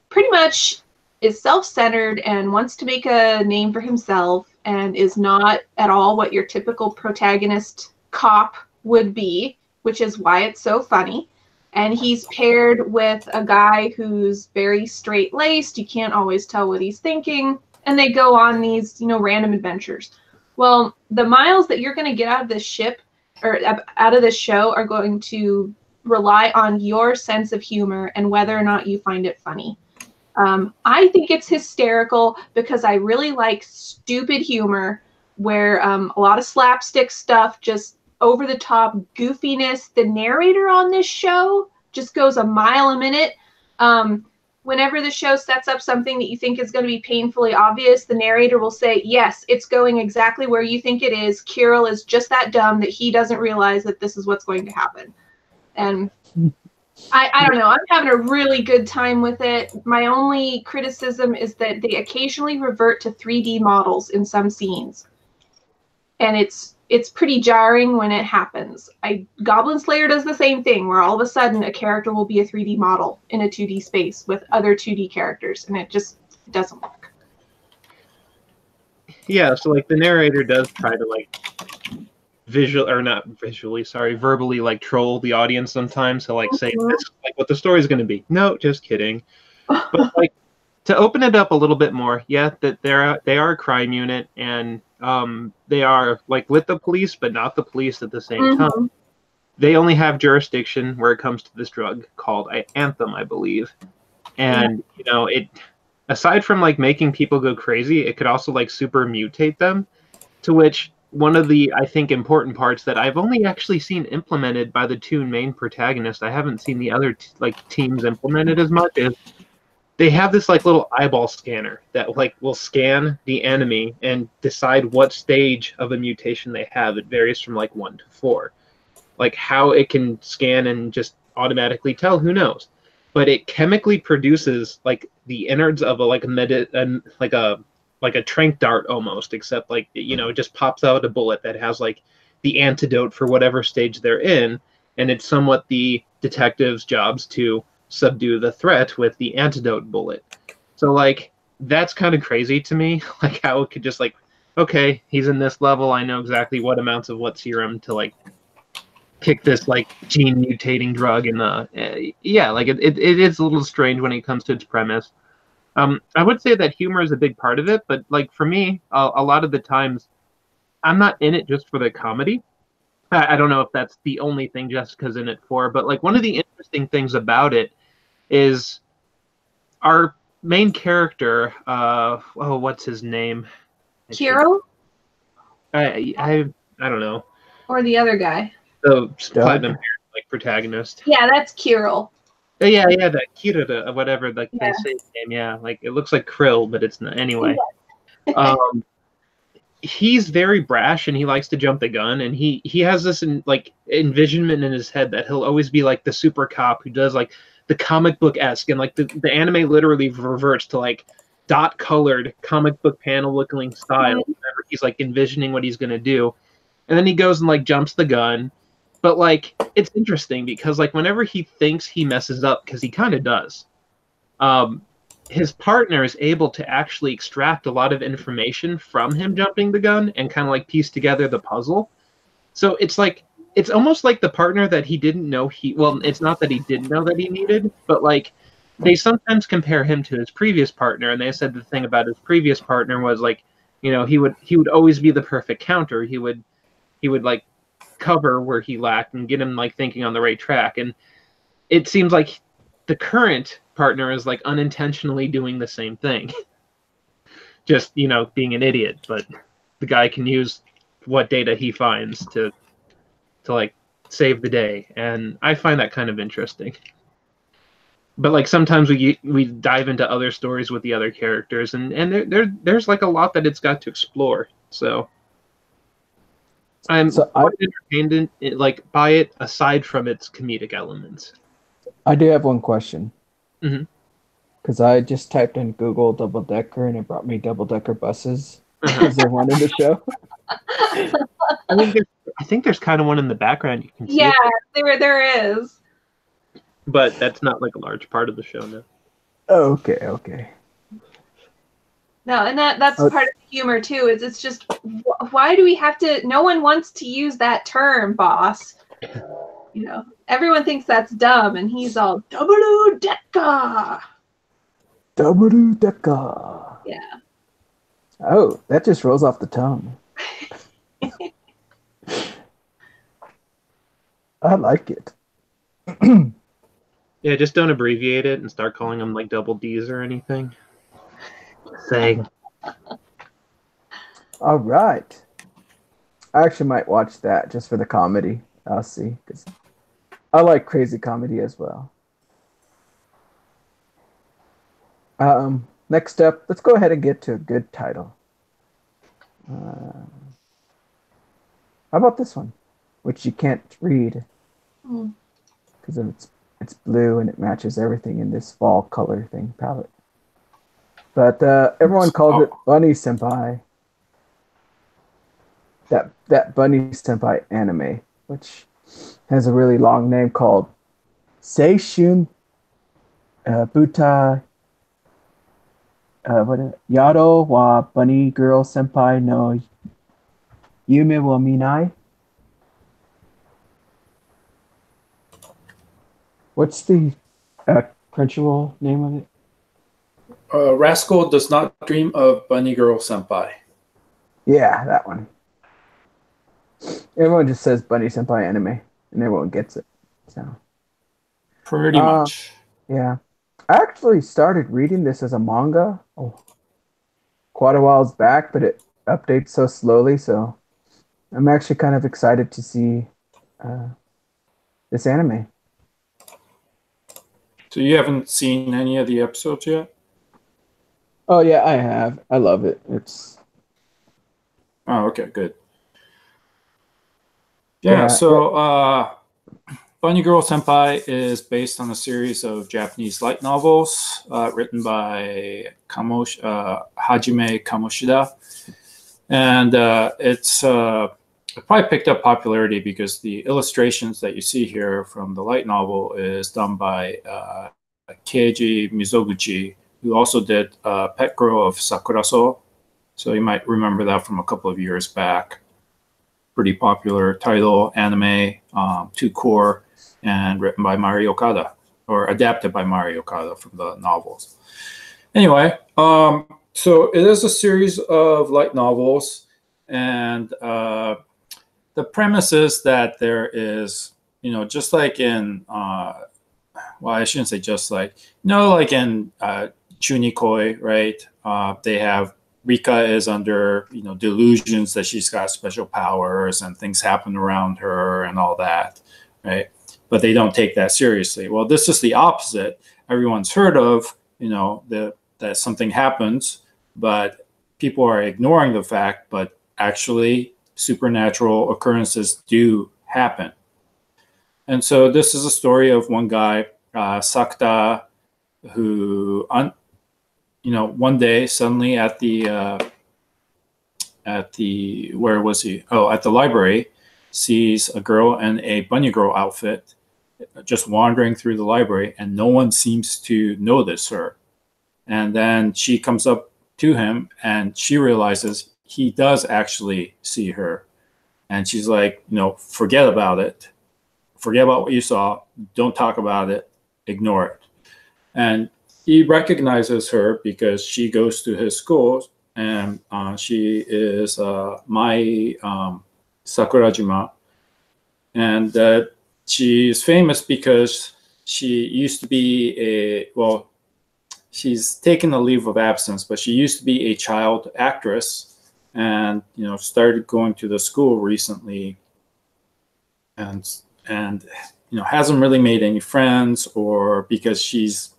pretty much is self-centered and wants to make a name for himself and is not at all what your typical protagonist cop would be, which is why it's so funny. And he's paired with a guy who's very straight-laced. You can't always tell what he's thinking. And they go on these, random adventures. Well, the miles that you're going to get out of this ship or out of this show are going to rely on your sense of humor and whether or not you find it funny. I think it's hysterical because I really like stupid humor where a lot of slapstick stuff, just over-the-top goofiness. The narrator on this show just goes a mile a minute. Whenever the show sets up something that you think is going to be painfully obvious, the narrator will say, yes, it's going exactly where you think it is. Kirill is just that dumb that he doesn't realize that this is what's going to happen. And I don't know. I'm having a really good time with it. My only criticism is that they occasionally revert to 3D models in some scenes. And it's it's pretty jarring when it happens. Goblin Slayer does the same thing, where all of a sudden a character will be a 3D model in a 2D space with other 2D characters, and it just doesn't work. Yeah, so like the narrator does try to like verbally like troll the audience sometimes. He'll like say this is like what the story's going to be. No, just kidding. But like to open it up a little bit more, yeah, that they are a crime unit, and they are like with the police, but not the police at the same time. They only have jurisdiction where it comes to this drug called Anthem, I believe. And you know, it aside from like making people go crazy, it could also like super mutate them, to which one of the, I think, important parts that I've only actually seen implemented by the two main protagonists, I haven't seen the other teams implemented as much, is they have this like little eyeball scanner that like will scan the enemy and decide what stage of a mutation they have. It varies from like 1 to 4. Like how it can scan and just automatically tell, who knows? But it chemically produces like the innards of like a trank dart almost, except like, you know, it just pops out a bullet that has like the antidote for whatever stage they're in, and it's somewhat the detective's jobs to subdue the threat with the antidote bullet. So like that's kind of crazy to me, like how it could just like, okay, he's in this level, I know exactly what amounts of what serum to like pick this like gene mutating drug, and yeah, like it is a little strange when it comes to its premise. I would say that humor is a big part of it, but like for me, a lot of the times, I'm not in it just for the comedy. I don't know if that's the only thing Jessica's in it for, but like one of the interesting things about it is our main character. What's his name? Kiro? I don't know. Or the other guy? The platinum hair, like protagonist. Yeah, that's Kirill. Yeah, that Kira, whatever, like they say his name. Yeah, like it looks like Krill, but it's not. Anyway, he's very brash and he likes to jump the gun, and he has this like envisionment in his head that he'll always be like the super cop who does like the comic book esque, and like the anime literally reverts to like dot colored comic book panel looking style. Whenever he's like envisioning what he's gonna do, and then he goes and like jumps the gun. But like it's interesting because like whenever he thinks he messes up, because he kind of does, his partner is able to actually extract a lot of information from him jumping the gun and kind of like piece together the puzzle. So it's like it's almost like the partner that he didn't know it's not that he didn't know that he needed, but like they sometimes compare him to his previous partner, and they said the thing about his previous partner was like, you know, he would always be the perfect counter. He would like cover where he lacked and get him like thinking on the right track. And it seems like the current partner is like unintentionally doing the same thing. Just, you know, being an idiot, but the guy can use what data he finds to like save the day. And I find that kind of interesting. But like sometimes we dive into other stories with the other characters, and there's like a lot that it's got to explore. So I'm quite entertained by it, aside from its comedic elements. I do have one question. Mm-hmm. Because I just typed in Google double decker and it brought me double decker buses. Is there one in the show? I think there's kind of one in the background. You can see there is. But that's not like a large part of the show now. Oh, okay. No, and that's part of the humor too. Is it's just why do we have to? No one wants to use that term, boss. You know, everyone thinks that's dumb, and he's all double decker. Double decker. Yeah. Oh, that just rolls off the tongue. I like it. Yeah, just don't abbreviate it and start calling them like double D's or anything. Saying. All right. I actually might watch that just for the comedy. I'll see, because I like crazy comedy as well. Next up, let's go ahead and get to a good title. How about this one, which you can't read because it's blue and it matches everything in this fall color thing palette. But everyone calls it Bunny Senpai. that Bunny Senpai anime, which has a really long name called Seishun Buta Yado wa Bunny Girl Senpai no Yume wa Minai. What's the Crunchyroll name of it? Rascal Does Not Dream of Bunny Girl Senpai. Yeah, that one. Everyone just says Bunny Senpai anime, and everyone gets it. So Pretty much. yeah, I actually started reading this as a manga quite a while back, but it updates so slowly. So I'm actually kind of excited to see this anime. So you haven't seen any of the episodes yet? Oh yeah, I have. I love it. Oh, okay, good. Yeah, so Bunny Girl Senpai is based on a series of Japanese light novels written by Hajime Kamoshida. And it probably picked up popularity because the illustrations that you see here from the light novel is done by Keiji Mizoguchi, who also did Pet Girl of Sakuraso. So you might remember that from a couple of years back. Pretty popular title, anime, 2-core, and written by Mari Okada, or adapted by Mari Okada from the novels. Anyway, so it is a series of light novels, and the premise is that there is, just like in, well, I shouldn't say just like, like in Chunikoi, right? They have Rika is under, delusions that she's got special powers and things happen around her and all that, right? But they don't take that seriously. Well, this is the opposite. Everyone's heard of, that something happens, but people are ignoring the fact, but actually supernatural occurrences do happen. And so this is a story of one guy, Sakta, who, one day suddenly at the where was he? Oh, at the library, sees a girl in a bunny girl outfit just wandering through the library, and no one seems to notice her. And then she comes up to him, and she realizes he does actually see her. And she's like, forget about it. Forget about what you saw. Don't talk about it. Ignore it. And he recognizes her because she goes to his school, and she is Mai Sakurajima. And she's famous because she used to be she's taken a leave of absence, but she used to be a child actress, and started going to the school recently, and hasn't really made any friends, or because she's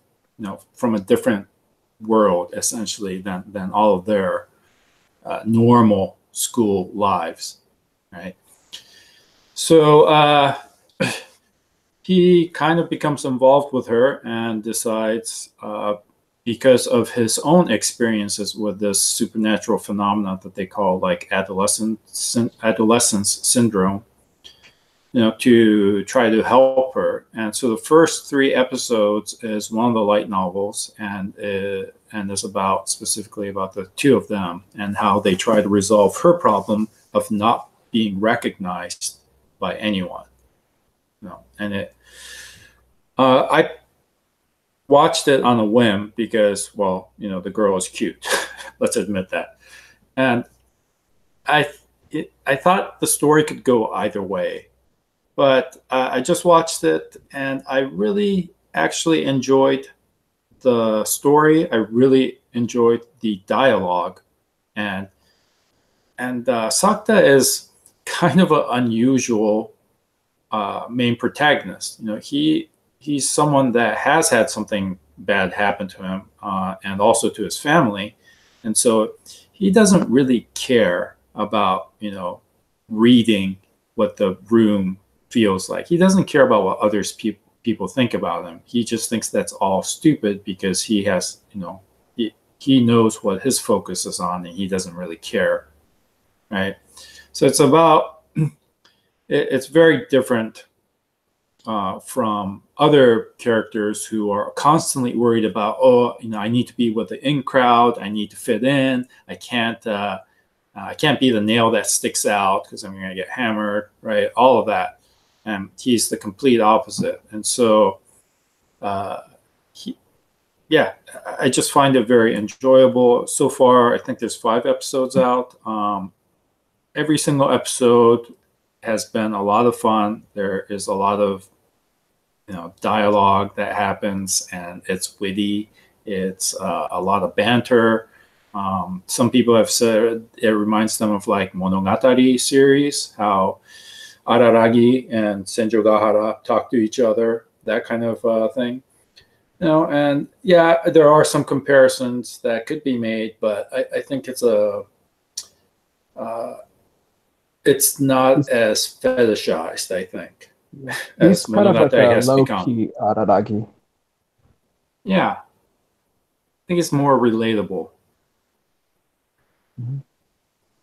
from a different world essentially than all of their normal school lives, right? So he kind of becomes involved with her and decides, because of his own experiences with this supernatural phenomenon that they call like adolescence syndrome, to try to help her. And so the first 3 episodes is one of the light novels, and is specifically about the 2 of them and how they try to resolve her problem of not being recognized by anyone. And I watched it on a whim because, well, the girl is cute. Let's admit that. And I thought the story could go either way. But I just watched it, and I really actually enjoyed the story. I really enjoyed the dialogue, and Sakta is kind of an unusual main protagonist. He's someone that has had something bad happen to him, and also to his family, and so he doesn't really care about reading what the room feels like. He doesn't care about what others people think about him. He just thinks that's all stupid because he has, he knows what his focus is on, and he doesn't really care, right? So it's about it's very different from other characters who are constantly worried about, oh, I need to be with the in crowd, I need to fit in, I can't be the nail that sticks out because I'm going to get hammered, right? All of that. And he's the complete opposite. And so, I just find it very enjoyable. So far, I think there's 5 episodes out. Every single episode has been a lot of fun. There is a lot of dialogue that happens, and it's witty. It's a lot of banter. Some people have said it reminds them of like Monogatari series, how Araragi and Senjogahara talk to each other, that kind of thing. And yeah, there are some comparisons that could be made, but I think it's not as fetishized, I think. Yeah. He's kind of like a low-key Araragi. Yeah. I think it's more relatable.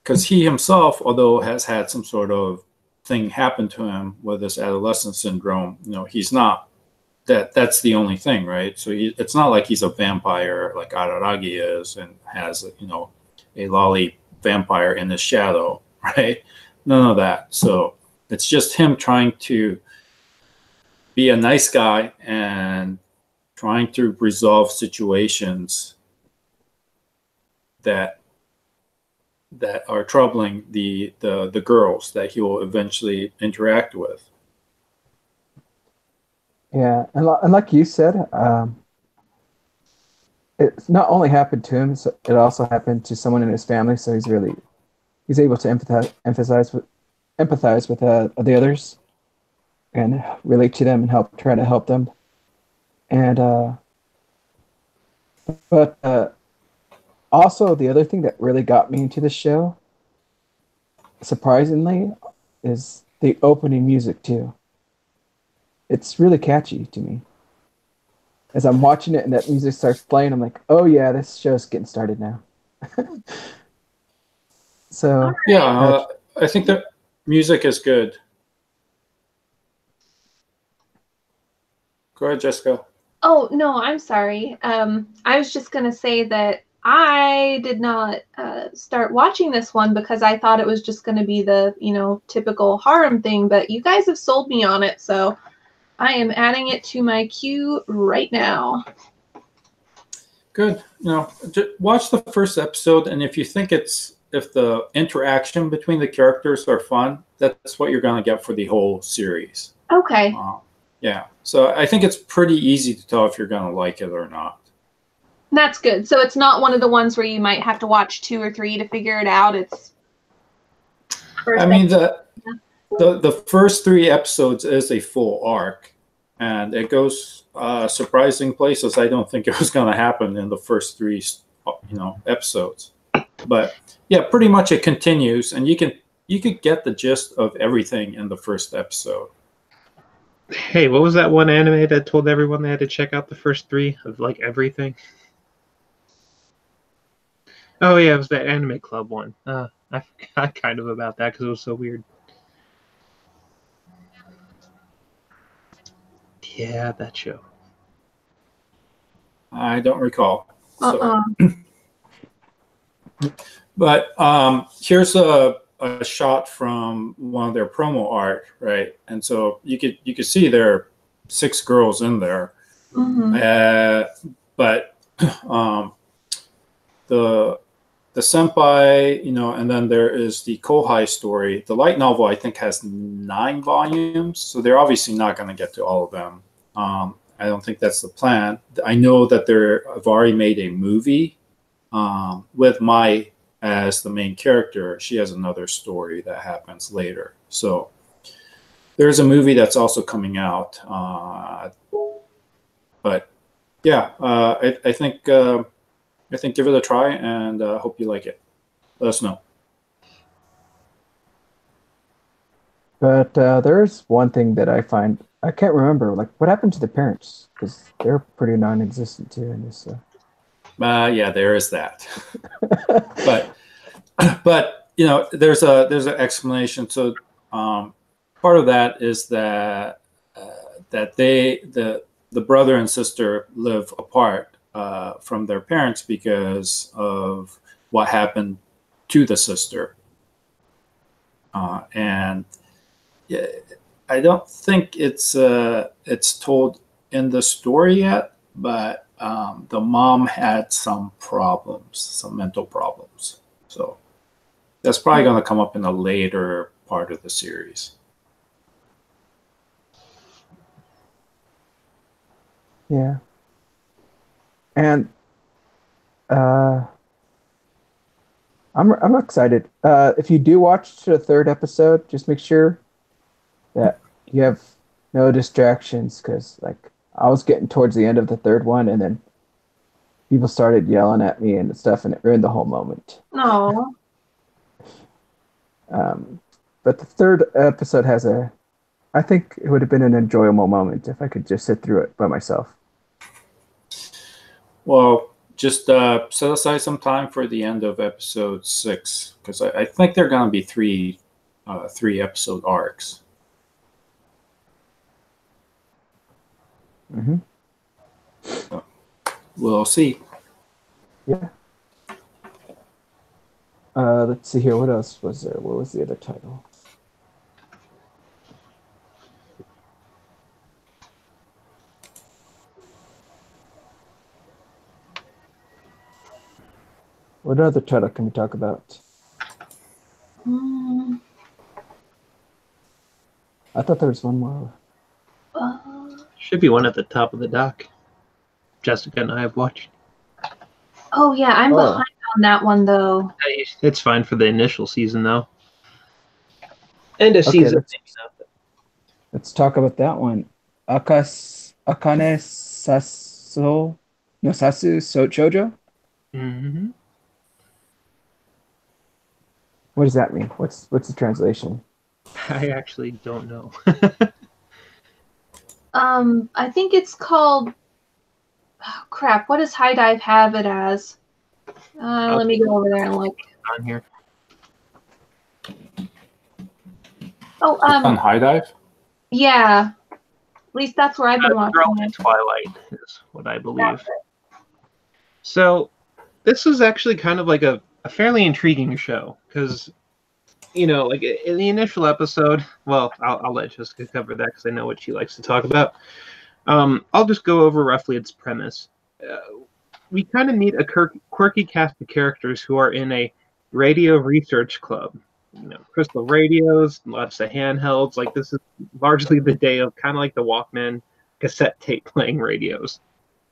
Because he himself, although has had some sort of thing happen to him with this adolescent syndrome, he's not that's the only thing, right? So it's not like he's a vampire like Araragi is and has a lolly vampire in his shadow, right? None of that. So it's just him trying to be a nice guy and trying to resolve situations that are troubling the girls that he will eventually interact with. Yeah, and like you said, it's not only happened to him, it also happened to someone in his family. So he's able to empathize with the others and relate to them and try to help them. And but also the other thing that really got me into the show, surprisingly, is the opening music too. It's really catchy to me. As I'm watching it and that music starts playing, I'm like, oh yeah, this show's getting started now. So yeah, I think the music is good. Go ahead, Jessica. Oh, no, I'm sorry. I was just going to say that I did not start watching this one because I thought it was just going to be the, typical harem thing, but you guys have sold me on it, so I am adding it to my queue right now. Good. Just watch the first episode, and if you think if the interaction between the characters are fun, that's what you're going to get for the whole series. Okay. Yeah. So I think it's pretty easy to tell if you're going to like it or not. That's good. So it's not one of the ones where you might have to watch 2 or 3 to figure it out. It's. The first 3 episodes is a full arc, and it goes surprising places. I don't think it was going to happen in the first 3, episodes. But yeah, pretty much it continues, and you could get the gist of everything in the first episode. Hey, what was that one anime that told everyone they had to check out the first 3 of like everything? Oh yeah, it was that anime club one. I forgot kind of about that because it was so weird. Yeah, that show. I don't recall. But here's a shot from one of their promo art, right? And so you could see there are 6 girls in there. Mm-hmm. But the senpai, and then there is the Kohai story. The light novel, I think, has 9 volumes, so they're obviously not going to get to all of them. I don't think that's the plan. I know that I've already made a movie with Mai as the main character. She has another story that happens later. So there's a movie that's also coming out. But yeah, I think give it a try, and hope you like it. Let us know. But there's one thing that I find I can't remember. Like, what happened to the parents? Because they're pretty non-existent too in this. Yeah, there is that. but there's an explanation. So part of that is that the brother and sister live apart from their parents because of what happened to the sister, and yeah, I don't think it's told in the story yet, but the mom had some problems, some mental problems. So that's probably going to come up in a later part of the series. Yeah. And I'm excited. If you do watch the third episode, just make sure that you have no distractions, because like I was getting towards the end of the third one, and then people started yelling at me and stuff, and it ruined the whole moment. No. But the third episode has I think it would have been an enjoyable moment if I could just sit through it by myself. Well, just set aside some time for the end of episode 6, because I think they're going to be three episode arcs. Mm-hmm. So, we'll see. Yeah. Let's see here. What else was there? What was the other title? What other title can we talk about? I thought there was one more. Should be one at the top of the dock. Jessica and I have watched. Oh yeah, I'm behind on that one though. It's fine for the initial season though. End of season. Let's talk about that one. Akane Sasu no Sasu so Shoujo? Mm-hmm. What does that mean? What's the translation? I actually don't know. I think it's called. Oh, crap! What does High Dive have it as? Let me go over there and look. On here. Oh, on High Dive. Yeah, at least that's where I've been watching Girl in it. Twilight is what I believe. So, this is actually kind of like a fairly intriguing show because, like in the initial episode, well, I'll let Jessica cover that because I know what she likes to talk about. I'll just go over roughly its premise. We kind of meet a quirky cast of characters who are in a radio research club. Crystal radios, lots of handhelds. Like this is largely the day of kind of like the Walkman cassette tape playing radios.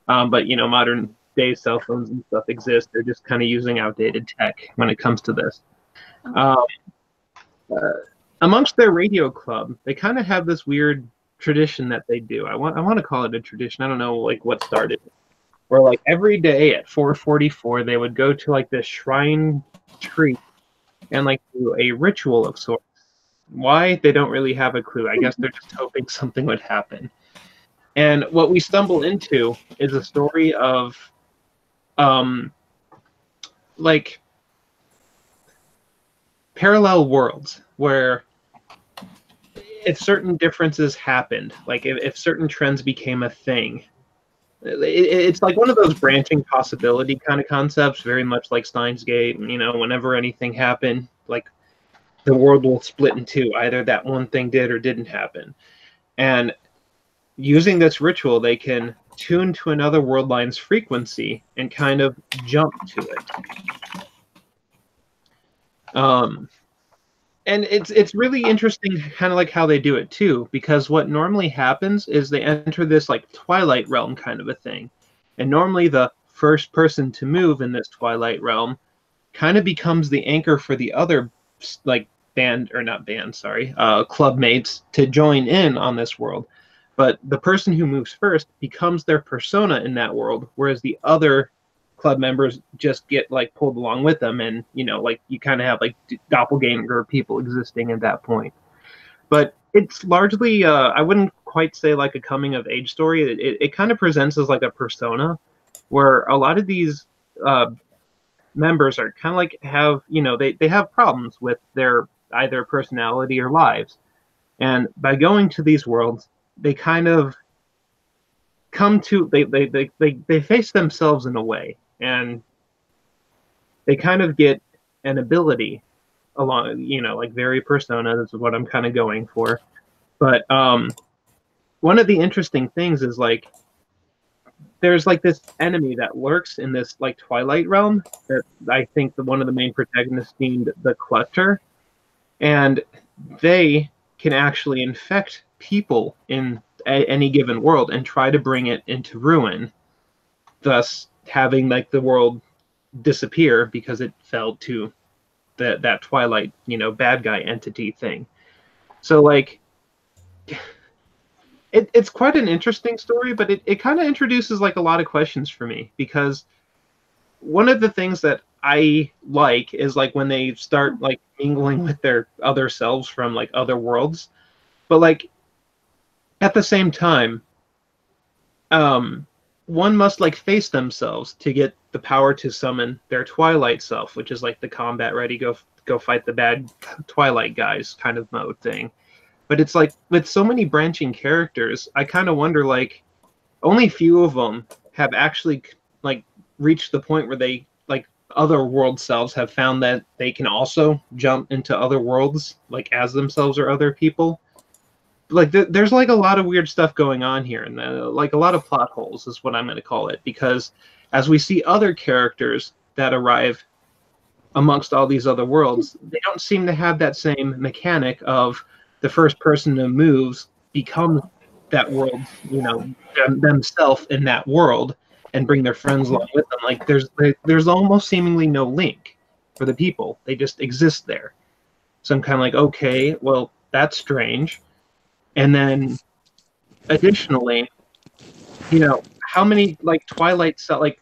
But modern day cell phones and stuff exist. They're just kind of using outdated tech when it comes to this. Amongst their radio club, they kind of have this weird tradition that they do. I want to call it a tradition. I don't know like what started it. Where like every day at 4:44 they would go to like this shrine tree and like do a ritual of sorts. Why? They don't really have a clue. I guess they're just hoping something would happen. And what we stumble into is a story of like parallel worlds where if certain differences happened, like if certain trends became a thing, it's like one of those branching possibility kind of concepts, very much like Steins Gate. Whenever anything happened, like the world will split in two. Either that one thing did or didn't happen. And using this ritual, they can tune to another world line's frequency and kind of jump to it. And it's really interesting kind of like how they do it too, because what normally happens is they enter this like Twilight realm kind of a thing. And normally the first person to move in this Twilight realm kind of becomes the anchor for the other like club mates to join in on this world. But the person who moves first becomes their persona in that world, whereas the other club members just get like pulled along with them, and like you kind of have like doppelganger people existing at that point. But it's largely I wouldn't quite say like a coming of age story. It kind of presents as like a persona where a lot of these members are kind of like have, they have problems with their either personality or lives. And by going to these worlds, they kind of come to they face themselves in a way, and they kind of get an ability along, like very Persona is what I'm kind of going for. But one of the interesting things is like there's like this enemy that lurks in this like Twilight realm that I think one of the main protagonists named the Clutter, and they can actually infect people in any given world and try to bring it into ruin, thus having like the world disappear because it fell to that Twilight, bad guy entity thing. So like it's quite an interesting story, but it kind of introduces like a lot of questions for me, because one of the things that I like is like when they start like mingling with their other selves from like other worlds, but like at the same time, one must like face themselves to get the power to summon their Twilight self, which is like the combat ready, go fight the bad Twilight guys kind of mode thing. But it's like with so many branching characters, I kind of wonder like only few of them have actually like reached the point where they like other world selves have found that they can also jump into other worlds like as themselves or other people. Like there's like a lot of weird stuff going on here, and like a lot of plot holes is what I'm going to call it, because as we see other characters that arrive amongst all these other worlds, they don't seem to have that same mechanic of the first person who moves becomes that world, themselves in that world, and bring their friends along with them. Like there's almost seemingly no link for the people; they just exist there. So I'm kind of like, okay, well that's strange. And then, additionally, how many like Twilight like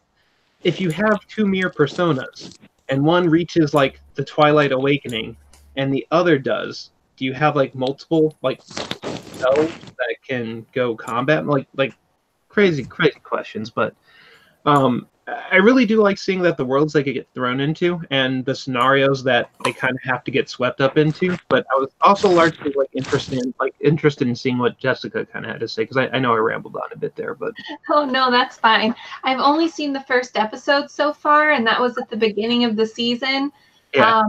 if you have two mere personas and one reaches like the Twilight Awakening and the other does, do you have like multiple like cells that can go combat? Like crazy questions, but I really do like seeing that the worlds they could get thrown into and the scenarios that they kind of have to get swept up into. But I was also largely like interested in seeing what Jessica kind of had to say, because I know I rambled on a bit there, but Oh no, that's fine. I've only seen the first episode so far, and that was at the beginning of the season. yeah.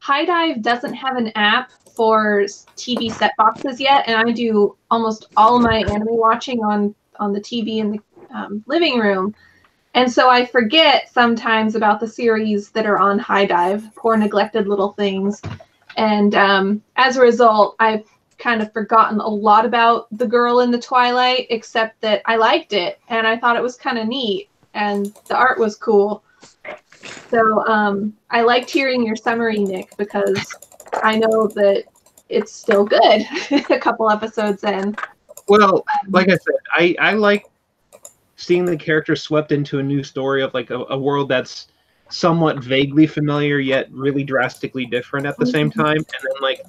High Dive doesn't have an app for TV set boxes yet, and I do almost all of my anime watching on the TV in the living room. And so I forget sometimes about the series that are on High Dive, poor neglected little things. And as a result, I've kind of forgotten a lot about the girl in the Twilight, except that I liked it and I thought it was kind of neat and the art was cool. So I liked hearing your summary, Nick, because I know that it's still good a couple episodes in. Well, like I said, I like seeing the characters swept into a new story of like a world that's somewhat vaguely familiar yet really drastically different at the same time. And then like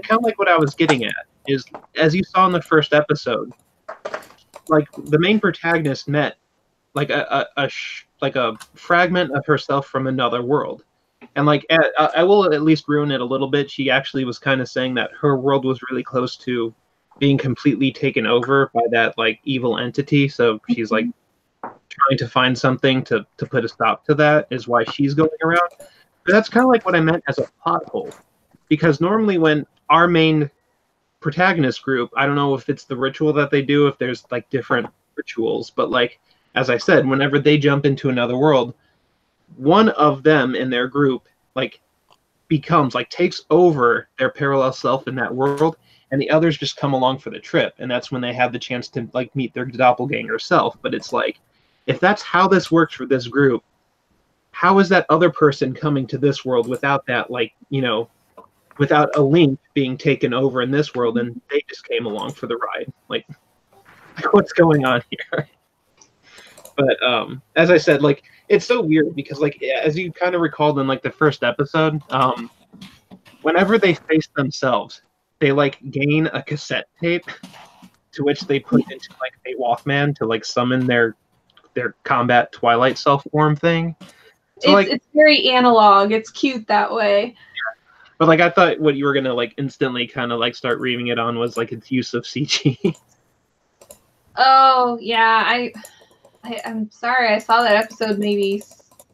kind of like what I was getting at is, as you saw in the first episode, like the main protagonist met like a fragment of herself from another world. And like I will at least ruin it a little bit. She actually was kind of saying that her world was really close to being completely taken over by that like evil entity. So she's like trying to find something to put a stop to that, is why she's going around. But that's kind of like what I meant as a plot hole, because normally when our main protagonist group, I don't know if it's the ritual that they do, if there's like different rituals, but like as I said, whenever they jump into another world, one of them in their group like becomes like takes over their parallel self in that world, and the others just come along for the trip, and that's when they have the chance to like meet their doppelganger self. But it's like, if that's how this works for this group, how is that other person coming to this world without that, like, without a link being taken over in this world, and they just came along for the ride? Like what's going on here? But as I said, like it's so weird because like as you kind of recalled in like the first episode, whenever they face themselves, they like gain a cassette tape to which they put into like a Walkman to like summon their combat Twilight self form thing. So, like, it's very analog. It's cute that way. but like I thought what you were gonna like instantly kind of like start reaming it on was like its use of CG. Oh yeah, I'm sorry. I saw that episode maybe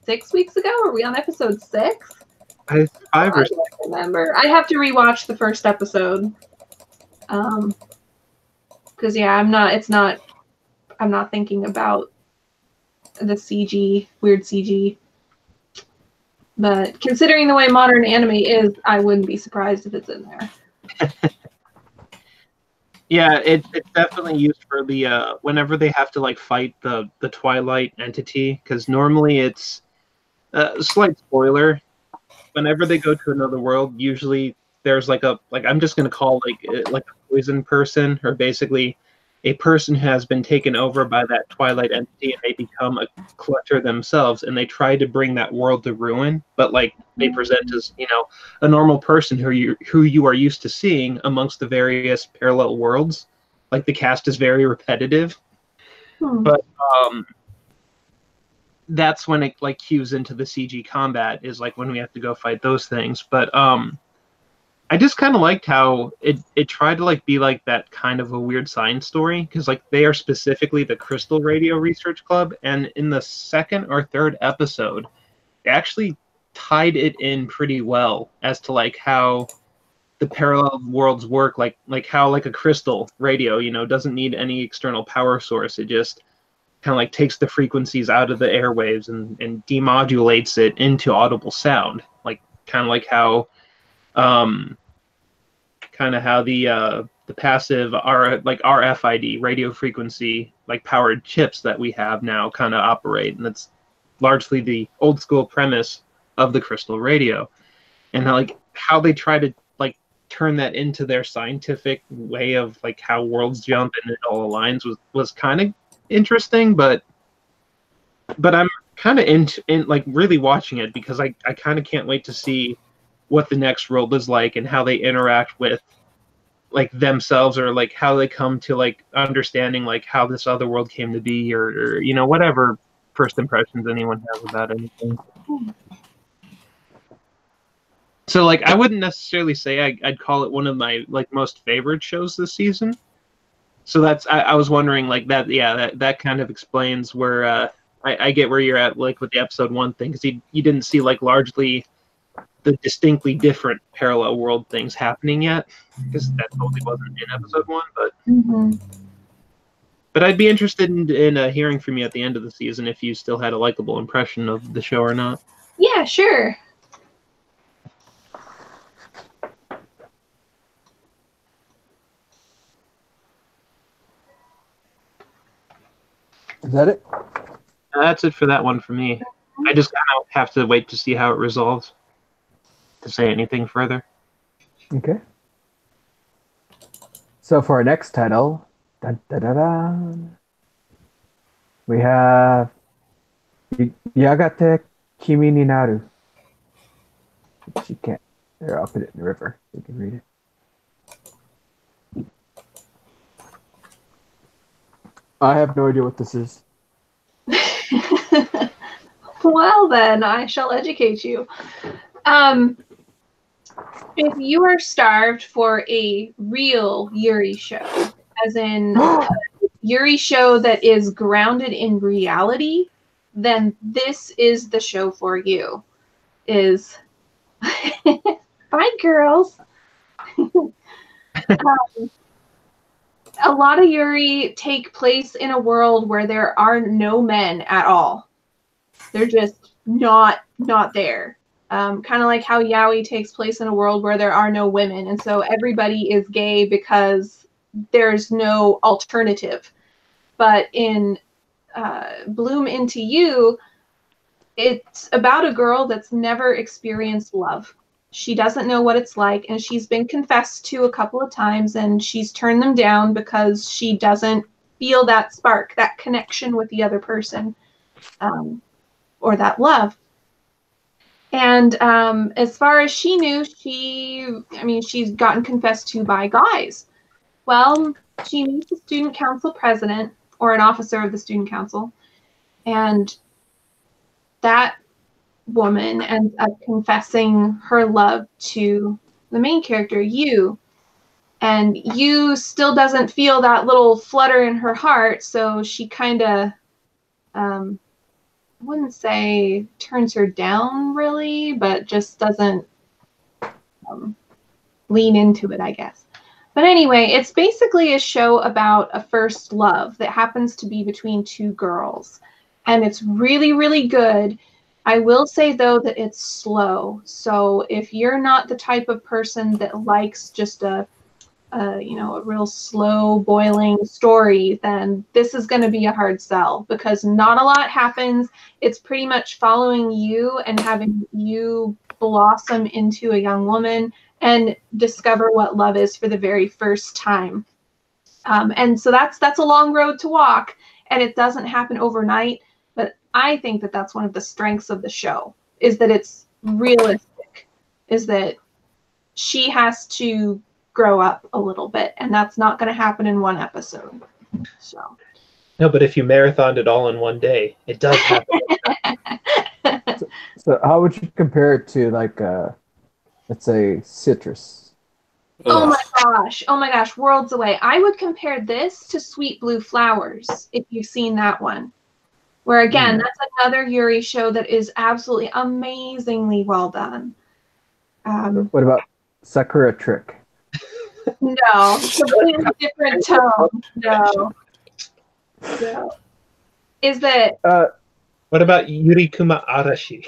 6 weeks ago. Are we on episode 6? Five I or don't remember. I have to rewatch the first episode. Because yeah, I'm not thinking about the CG, weird CG. But considering the way modern anime is, I wouldn't be surprised if it's in there. yeah, it's definitely used for the whenever they have to like fight the Twilight entity, because normally it's slight spoiler. Whenever they go to another world, usually there's like I'm just gonna call like a poison person, or basically a person who has been taken over by that Twilight entity, and they become a clutter themselves, and they try to bring that world to ruin. But like they present as a normal person who you are used to seeing amongst the various parallel worlds. Like the cast is very repetitive, but that's when it like cues into the CG combat, is like when we have to go fight those things. But I just kind of liked how it tried to like be like that kind of a weird science story, because like they are specifically the Crystal Radio Research Club, and in the second or third episode, they actually tied it in pretty well as to like how the parallel worlds work, like how like a crystal radio, doesn't need any external power source. It just kind of like takes the frequencies out of the airwaves and demodulates it into audible sound, like kind of like how the passive RFID, radio frequency like powered chips that we have now kind of operate, and that's largely the old school premise of the crystal radio. And like how they try to like turn that into their scientific way of like how worlds jump and it all aligns was kind of interesting, but I'm kind of in like really watching it, because I kind of can't wait to see what the next world is like and how they interact with like themselves, or like how they come to like understanding like how this other world came to be, or whatever first impressions anyone has about anything. So like I wouldn't necessarily say I'd call it one of my like most favorite shows this season. So that's I was wondering like that, yeah, that kind of explains where I get where you're at like with the episode 1 thing, because you didn't see like largely the distinctly different parallel world things happening yet, because that totally wasn't in episode 1. But I'd be interested in hearing from you at the end of the season if you still had a likable impression of the show or not. Yeah, sure. Is that it? That's it for that one for me. I just kind of have to wait to see how it resolves to say anything further. Okay. So for our next title, dun, dun, dun, dun, we have Yagate Kimi ni Naru. She can't. Here, I'll put it in the river so you can read it. I have no idea what this is. Well, then I shall educate you. If you are starved for a real Yuri show, as in a Yuri show that is grounded in reality, then this is the show for you. Bye, girls. A lot of Yuri take place in a world where there are no men at all. They're just not there. Kind of like how yaoi takes place in a world where there are no women, and so everybody is gay because there's no alternative. But in Bloom Into You, it's about a girl that's never experienced love. She doesn't know what it's like, and she's been confessed to a couple of times, and she's turned them down because she doesn't feel that spark, that connection with the other person, or that love. And as far as she knew, she's gotten confessed to by guys. Well, she meets the student council president, or an officer of the student council, and that woman ends up confessing her love to the main character, Yu. And Yu still doesn't feel that little flutter in her heart, so she kind of, I wouldn't say turns her down really, but just doesn't lean into it, I guess. But anyway, it's basically a show about a first love that happens to be between two girls. And it's really, really good. I will say, though, that it's slow. So if you're not the type of person that likes just a real slow boiling story, then this is going to be a hard sell because not a lot happens. It's pretty much following you and having you blossom into a young woman and discover what love is for the very first time. And so that's a long road to walk, and it doesn't happen overnight. But I think that that's one of the strengths of the show, is that it's realistic, is that she has to grow up a little bit, and that's not going to happen in one episode. So No, but if you marathoned it all in one day, it does happen. So how would you compare it to like let's say Citrus? oh my gosh, worlds away. I would compare this to Sweet Blue Flowers, if you've seen that one, where again, that's another Yuri show that is absolutely amazingly well done. What about Sakura Trick? No, completely different tone. No. Is that What about Yurikuma Arashi?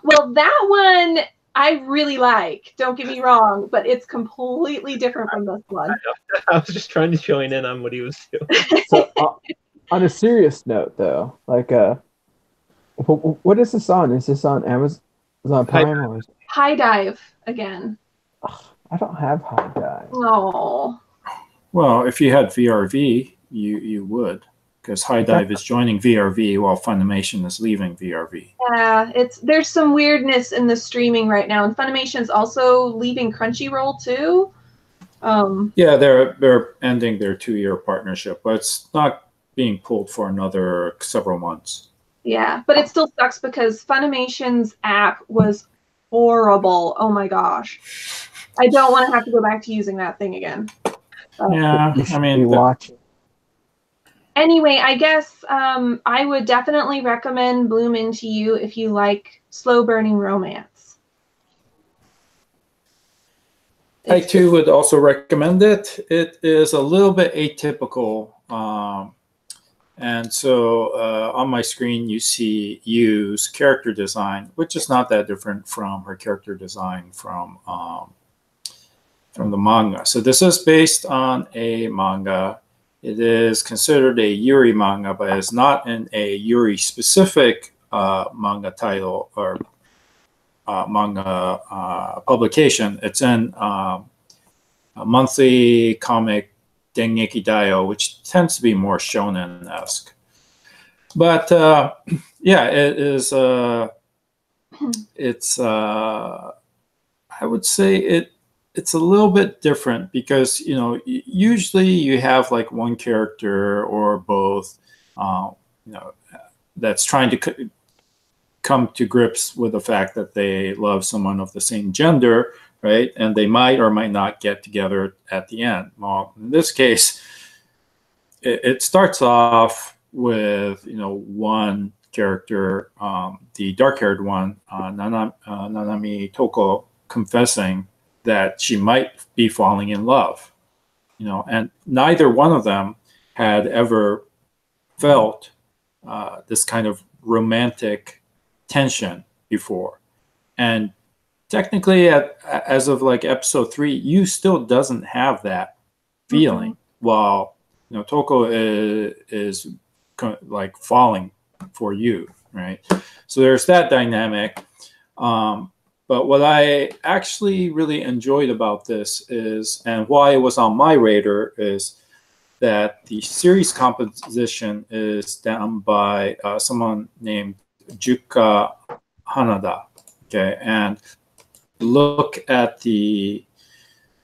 well, that one I really like. Don't get me wrong, but it's completely different from this one. I was just trying to join in on what he was doing. So on a serious note, though, like what is this on? Is this on Amazon Prime or is High Dive again. I don't have High Dive. Oh. Well, if you had VRV, you would, because High Dive is joining VRV while Funimation is leaving VRV. Yeah, there's some weirdness in the streaming right now, and Funimation's also leaving Crunchyroll too. Yeah, they're ending their 2-year partnership, but it's not being pulled for another several months. Yeah, but it still sucks because Funimation's app was horrible. Oh my gosh. I don't want to have to go back to using that thing again. Yeah, I mean, watching. Anyway, I guess I would definitely recommend Bloom Into You if you like slow burning romance. I too would also recommend it. It is a little bit atypical. And so on my screen, you see Yu's character design, which is not that different from her character design from the manga. So this is based on a manga. It is considered a Yuri manga, but it's not in a Yuri-specific manga title or manga publication. It's in a monthly comic Dengeki Daio, which tends to be more shonen-esque. But yeah, it is. It's. I would say it's a little bit different because usually you have like one character or both, that's trying to come to grips with the fact that they love someone of the same gender, right? And they might or might not get together at the end. Well, in this case, it starts off with one character, the dark-haired one, Nanami Toko, confessing that she might be falling in love, and neither one of them had ever felt this kind of romantic tension before. And technically, as of like episode 3, Yu still doesn't have that feeling, while Toko is like falling for Yu, right? So there's that dynamic. But what I actually really enjoyed about this is, and why it was on my radar, is that the series composition is done by someone named Juka Hanada. Okay, and look at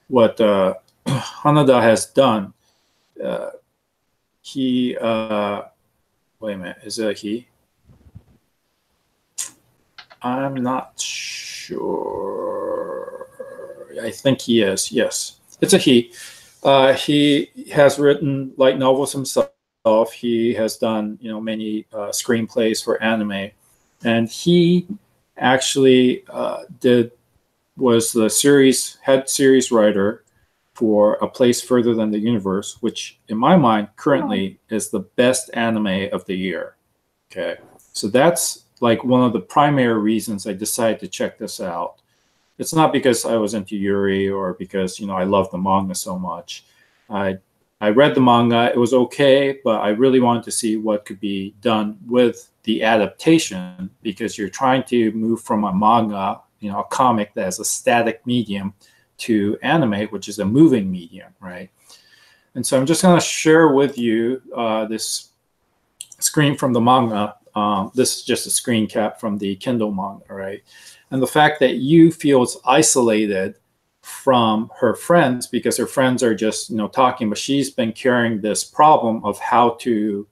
what Hanada has done. He wait a minute, is it he? I'm not sure. I think he is. Yes, it's a he. He has written light novels himself. He has done, many screenplays for anime, and he actually was the head series writer for A Place Further Than the Universe, which in my mind currently is the best anime of the year. Okay, so that's like one of the primary reasons I decided to check this out. It's not because I was into Yuri or because I love the manga so much. I read the manga; it was okay, but I really wanted to see what could be done with the adaptation, because you're trying to move from a manga, a comic that is a static medium, to anime, which is a moving medium, right? And so I'm just going to share with you this screen from the manga. This is just a screen cap from the Kindle manga, right? And the fact that Yu feels isolated from her friends because her friends are just talking, but she's been carrying this problem of how to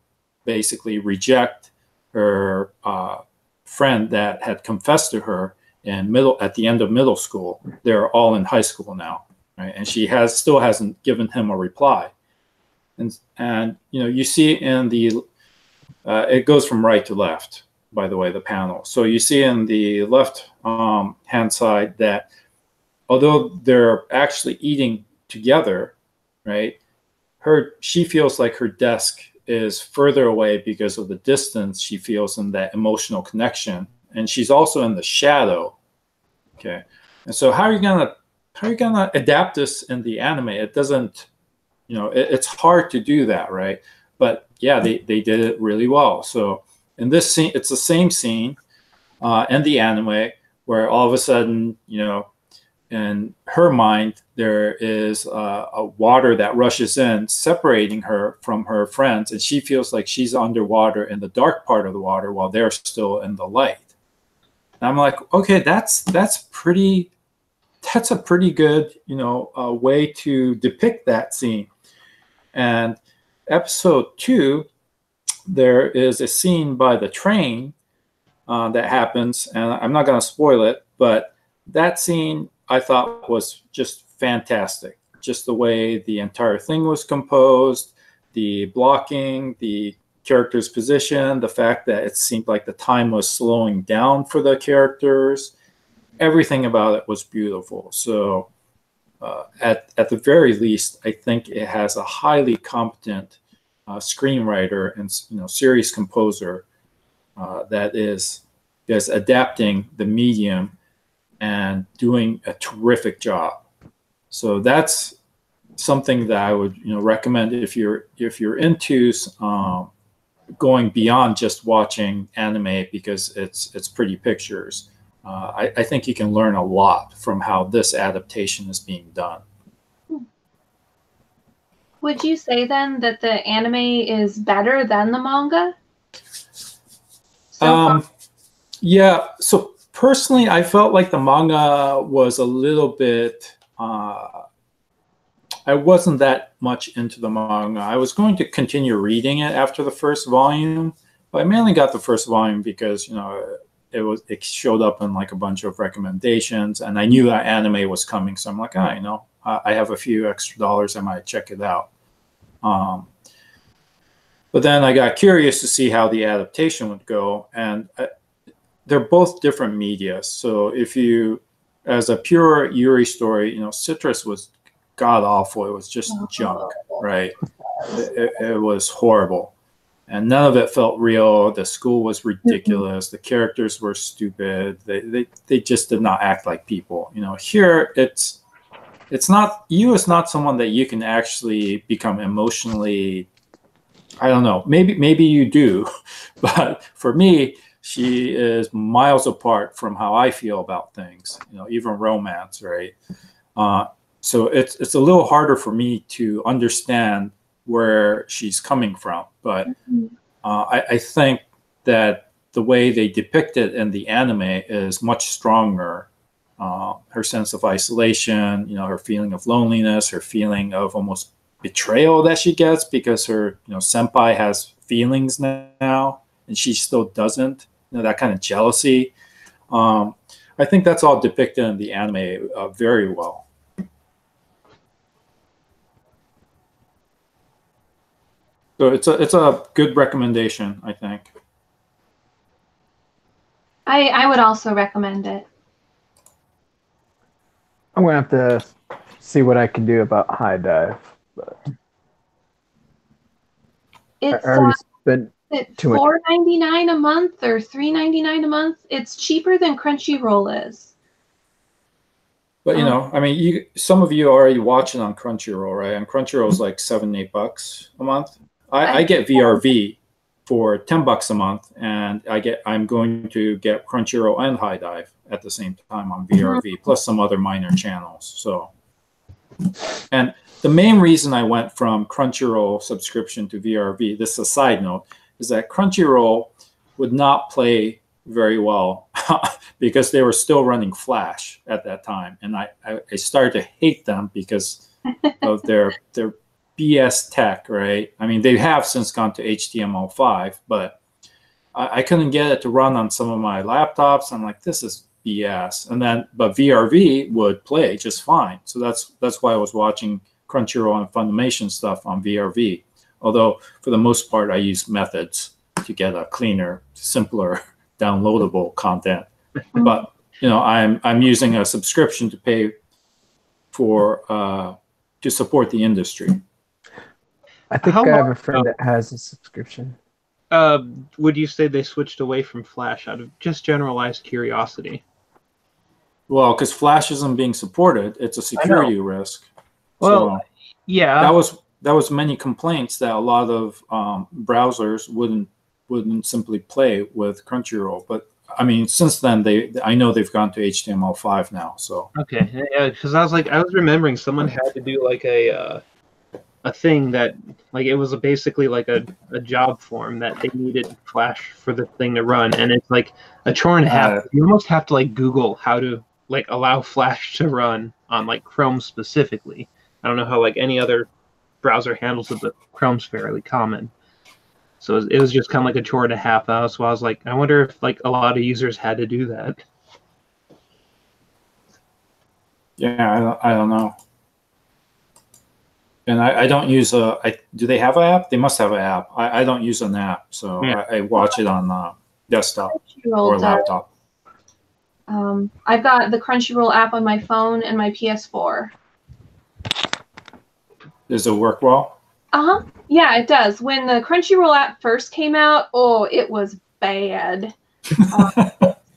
basically reject her friend that had confessed to her at the end of middle school. They're all in high school now, right? And she still hasn't given him a reply. And you see in the it goes from right to left, by the way, the panel. So you see in the left hand side that although they're actually eating together, right? She feels like her desk is further away because of the distance she feels in that emotional connection, and she's also in the shadow. Okay, and so how are you gonna adapt this in the anime? It doesn't, it's hard to do that, right? But yeah, they did it really well. So in this scene, it's the same scene in the anime where all of a sudden, in her mind, there is a water that rushes in, separating her from her friends, and she feels like she's underwater in the dark part of the water while they're still in the light. And I'm like, okay, that's a pretty good, way to depict that scene. And episode 2, there is a scene by the train that happens, and I'm not going to spoil it, but that scene I thought was just fantastic. Just the way the entire thing was composed, the blocking, the characters' position, the fact that it seemed like the time was slowing down for the characters. Everything about it was beautiful. So at the very least, I think it has a highly competent screenwriter and series composer that is adapting the medium and doing a terrific job. So that's something that I would recommend if you're into going beyond just watching anime because it's pretty pictures. I think you can learn a lot from how this adaptation is being done. Would you say then that the anime is better than the manga? Yeah. So personally, I felt like the manga was a little bit. I wasn't that much into the manga. I was going to continue reading it after the first volume, but I mainly got the first volume because it showed up in like a bunch of recommendations, and I knew that anime was coming, so I'm like, I have a few extra dollars, I might check it out. But then I got curious to see how the adaptation would go, and they're both different media. So if you, as a pure Yuri story, Citrus was god awful. It was just junk, right? It was horrible. And none of it felt real. The school was ridiculous. The characters were stupid. They just did not act like people. Here it's not, Yu is not someone that you can actually become emotionally, I don't know, maybe you do, but for me, she is miles apart from how I feel about things, even romance, right? So it's a little harder for me to understand where she's coming from. But I think that the way they depict it in the anime is much stronger. Her sense of isolation, her feeling of loneliness, her feeling of almost betrayal that she gets because her senpai has feelings now and she still doesn't, that kind of jealousy. I think that's all depicted in the anime very well. So it's a good recommendation, I think. I would also recommend it. I'm gonna have to see what I can do about High Dive. But I It's already spent too much. $4.99 a month or $3.99 a month. It's cheaper than Crunchyroll is. But you know, I mean, some of you are already watching on Crunchyroll, right? And Crunchyroll is like $7-8 a month. I get VRV for $10 a month, and I'm going to get Crunchyroll and High Dive at the same time on VRV, plus some other minor channels. So, and the main reason I went from Crunchyroll subscription to VRV, this is a side note, is that Crunchyroll would not play very well because they were still running Flash at that time, and I started to hate them because of their BS tech, right? I mean, they have since gone to HTML5, but I couldn't get it to run on some of my laptops. I'm like, this is BS. But VRV would play just fine. So that's why I was watching Crunchyroll and Funimation stuff on VRV. Although for the most part, I use methods to get a cleaner, simpler, downloadable content. But you know, I'm using a subscription to pay for to support the industry. I think I have a friend that has a subscription. Would you say they switched away from Flash out of just generalized curiosity? Well, because Flash isn't being supported, it's a security risk. Well, so yeah, that was many complaints that a lot of browsers wouldn't simply play with Crunchyroll. But I mean, since then I know they've gone to HTML5 now. So okay, yeah, because I was remembering someone had to do like a thing that like it was basically like a job form that they needed Flash for the thing to run, and it's like a chore and a half. You almost have to like Google how to like allow Flash to run on like Chrome specifically. I don't know how like any other browser handles it, but Chrome's fairly common. So it was just kind of like a chore and a half. So I was like, I wonder if like a lot of users had to do that. yeah, I don't know. And I don't use do they have an app? They must have an app. I don't use an app, so Yeah. I watch it on desktop Crunchyroll or does. laptop. I've got the Crunchyroll app on my phone and my PS4. Does it work well? Yeah, it does. When the Crunchyroll app first came out, it was bad.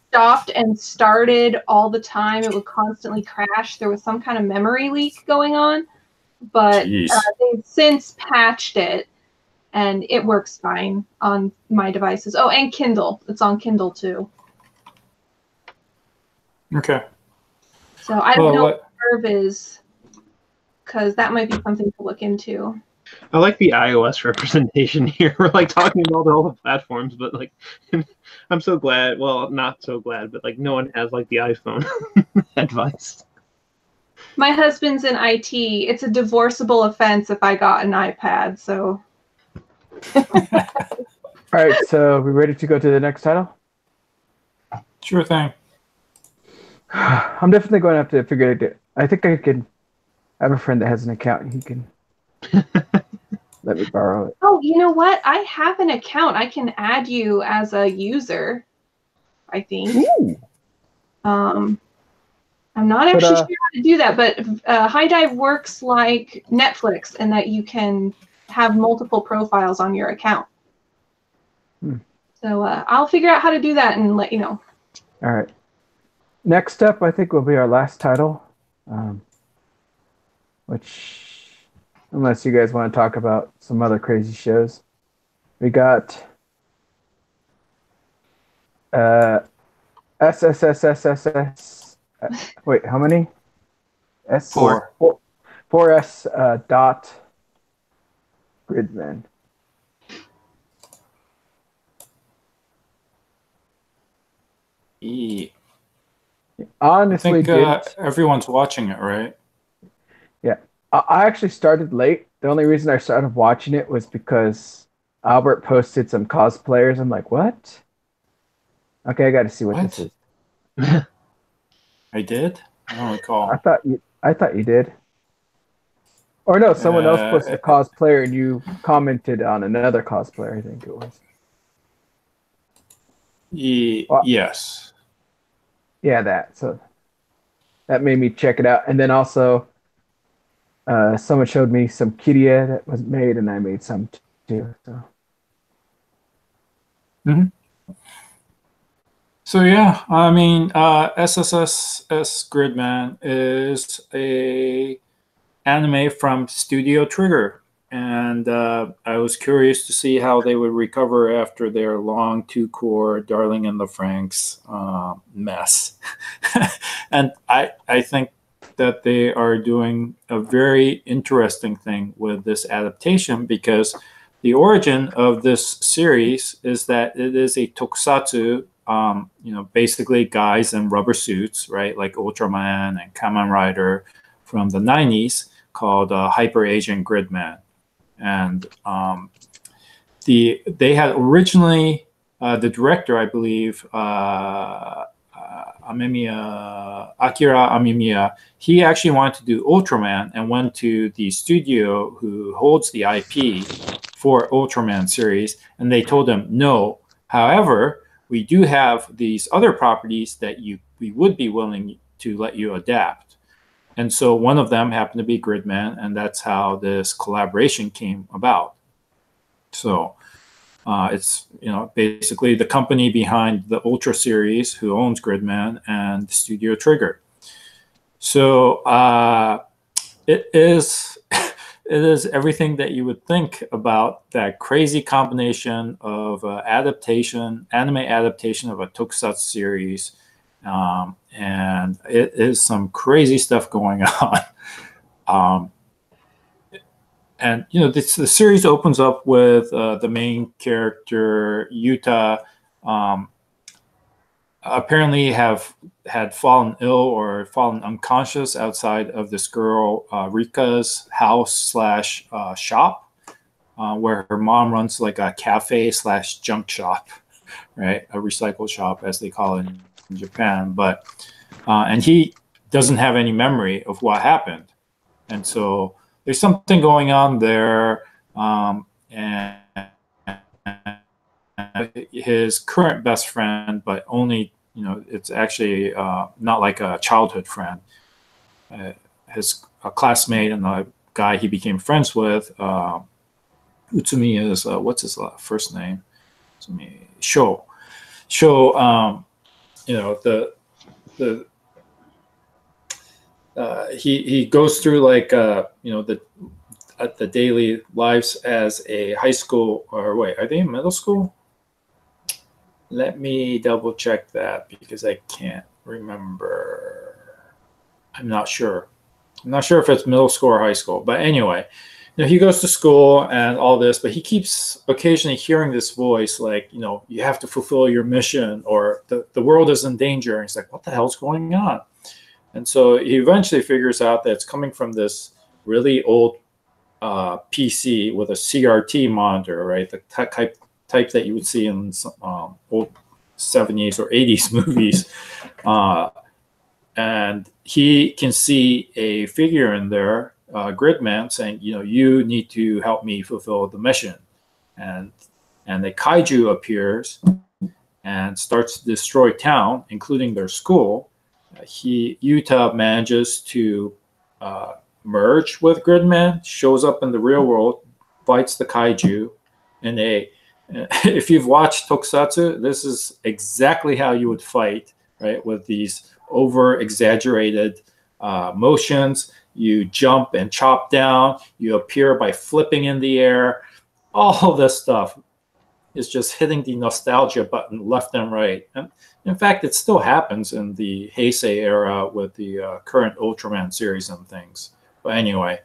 Stopped and started all the time. It would constantly crash. There was some kind of memory leak going on. But they've since patched it, and it works fine on my devices. Oh, and Kindle. It's on Kindle, too. Okay. So I don't know what Curve is, because that might be something to look into. I like the iOS representation here. We're like talking about all the platforms, but like, I'm so glad. Well, not so glad, but like, no one has like the iPhone advice. My husband's in IT. It's a divorceable offense if I got an iPad. So. All right, so we ready to go to the next title? Sure thing. I'm definitely going to have to figure it out. I think I can. I have a friend that has an account, and he can let me borrow it. Oh, you know what? I have an account. I can add you as a user, I think. Ooh. I'm not actually sure how to do that, but High Dive works like Netflix in that you can have multiple profiles on your account. So I'll figure out how to do that and let you know. All right. Next up, I think, will be our last title, which, unless you guys want to talk about some other crazy shows, we got SSSSSS. Wait, how many? Four. 4S dot Gridman. Honestly, I think everyone's watching it, right? Yeah. I actually started late. The only reason I started watching it was because Albert posted some cosplayers. I'm like, what? Okay, I got to see what this is. I did? I don't recall. I thought you did. Or no, someone else posted a cosplayer and you commented on another cosplayer, I think it was. Well, Yes. yeah, that. So that made me check it out. And then also, someone showed me some Kiria that was made, and I made some too. So. So yeah, I mean, SSS Gridman is a anime from Studio Trigger, and I was curious to see how they would recover after their long two-core Darling in the Franxx mess. And I think that they are doing a very interesting thing with this adaptation, because the origin of this series is that it is a tokusatsu, basically guys in rubber suits, right, like Ultraman and Kamen Rider from the 90s, called Hyper Agent Gridman. And they had originally, the director, I believe, Akira Amemiya, he actually wanted to do Ultraman and went to the studio who holds the IP for Ultraman series, and they told him no. However, we do have these other properties that we would be willing to let you adapt. And so one of them happened to be Gridman, and that's how this collaboration came about. So it's basically the company behind the Ultra series who owns Gridman and Studio Trigger. So it is it is everything that you would think about that crazy combination of anime adaptation of a tokusatsu series, and it is some crazy stuff going on. And the series opens up with the main character Yuta apparently had fallen ill or fallen unconscious outside of this girl Rika's house / shop, where her mom runs like a cafe / junk shop, right? A recycle shop, as they call it in Japan. But and he doesn't have any memory of what happened, and so there's something going on there, and his current best friend, but only, it's actually not like a childhood friend. His classmate and the guy he became friends with, Utsumi is, what's his first name? Utsumi, Sho. He goes through like the daily lives as a high school, or wait, are they in middle school? Let me double check that because I can't remember. I'm not sure if it's middle school or high school, but anyway, he goes to school and all this, but he keeps occasionally hearing this voice like, you have to fulfill your mission, or the world is in danger. And he's like, what the hell's going on? And so he eventually figures out that it's coming from this really old PC with a CRT monitor, right? The type that you would see in old 70s or 80s movies. And he can see a figure in there, Gridman, saying, you need to help me fulfill the mission. And the kaiju appears and starts to destroy town, including their school. Yuta manages to merge with Gridman, shows up in the real world, fights the kaiju, and if you've watched tokusatsu, this is exactly how you would fight, right? With these over-exaggerated motions. You jump and chop down. You appear by flipping in the air. All this stuff is just hitting the nostalgia button left and right. And in fact, it still happens in the Heisei era with the current Ultraman series and things. But anyway,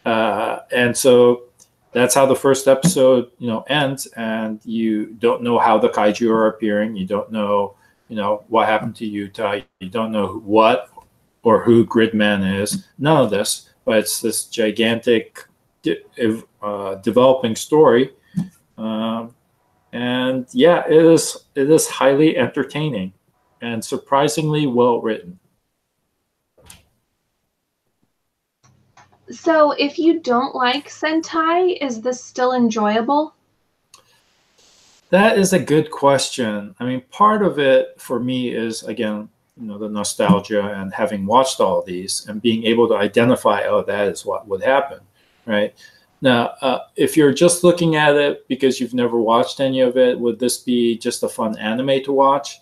and so that's how the first episode, ends, and you don't know how the kaiju are appearing. You don't know, what happened to Yuta. You don't know what or who Gridman is. None of this, but it's this gigantic developing story. And yeah, it is highly entertaining. and surprisingly well written. So if you don't like Sentai, is this still enjoyable? That is a good question. I mean, part of it for me is, again, the nostalgia and having watched all of these and being able to identify, oh, that is what would happen, right? Now, if you're just looking at it because you've never watched any of it, would this be just a fun anime to watch?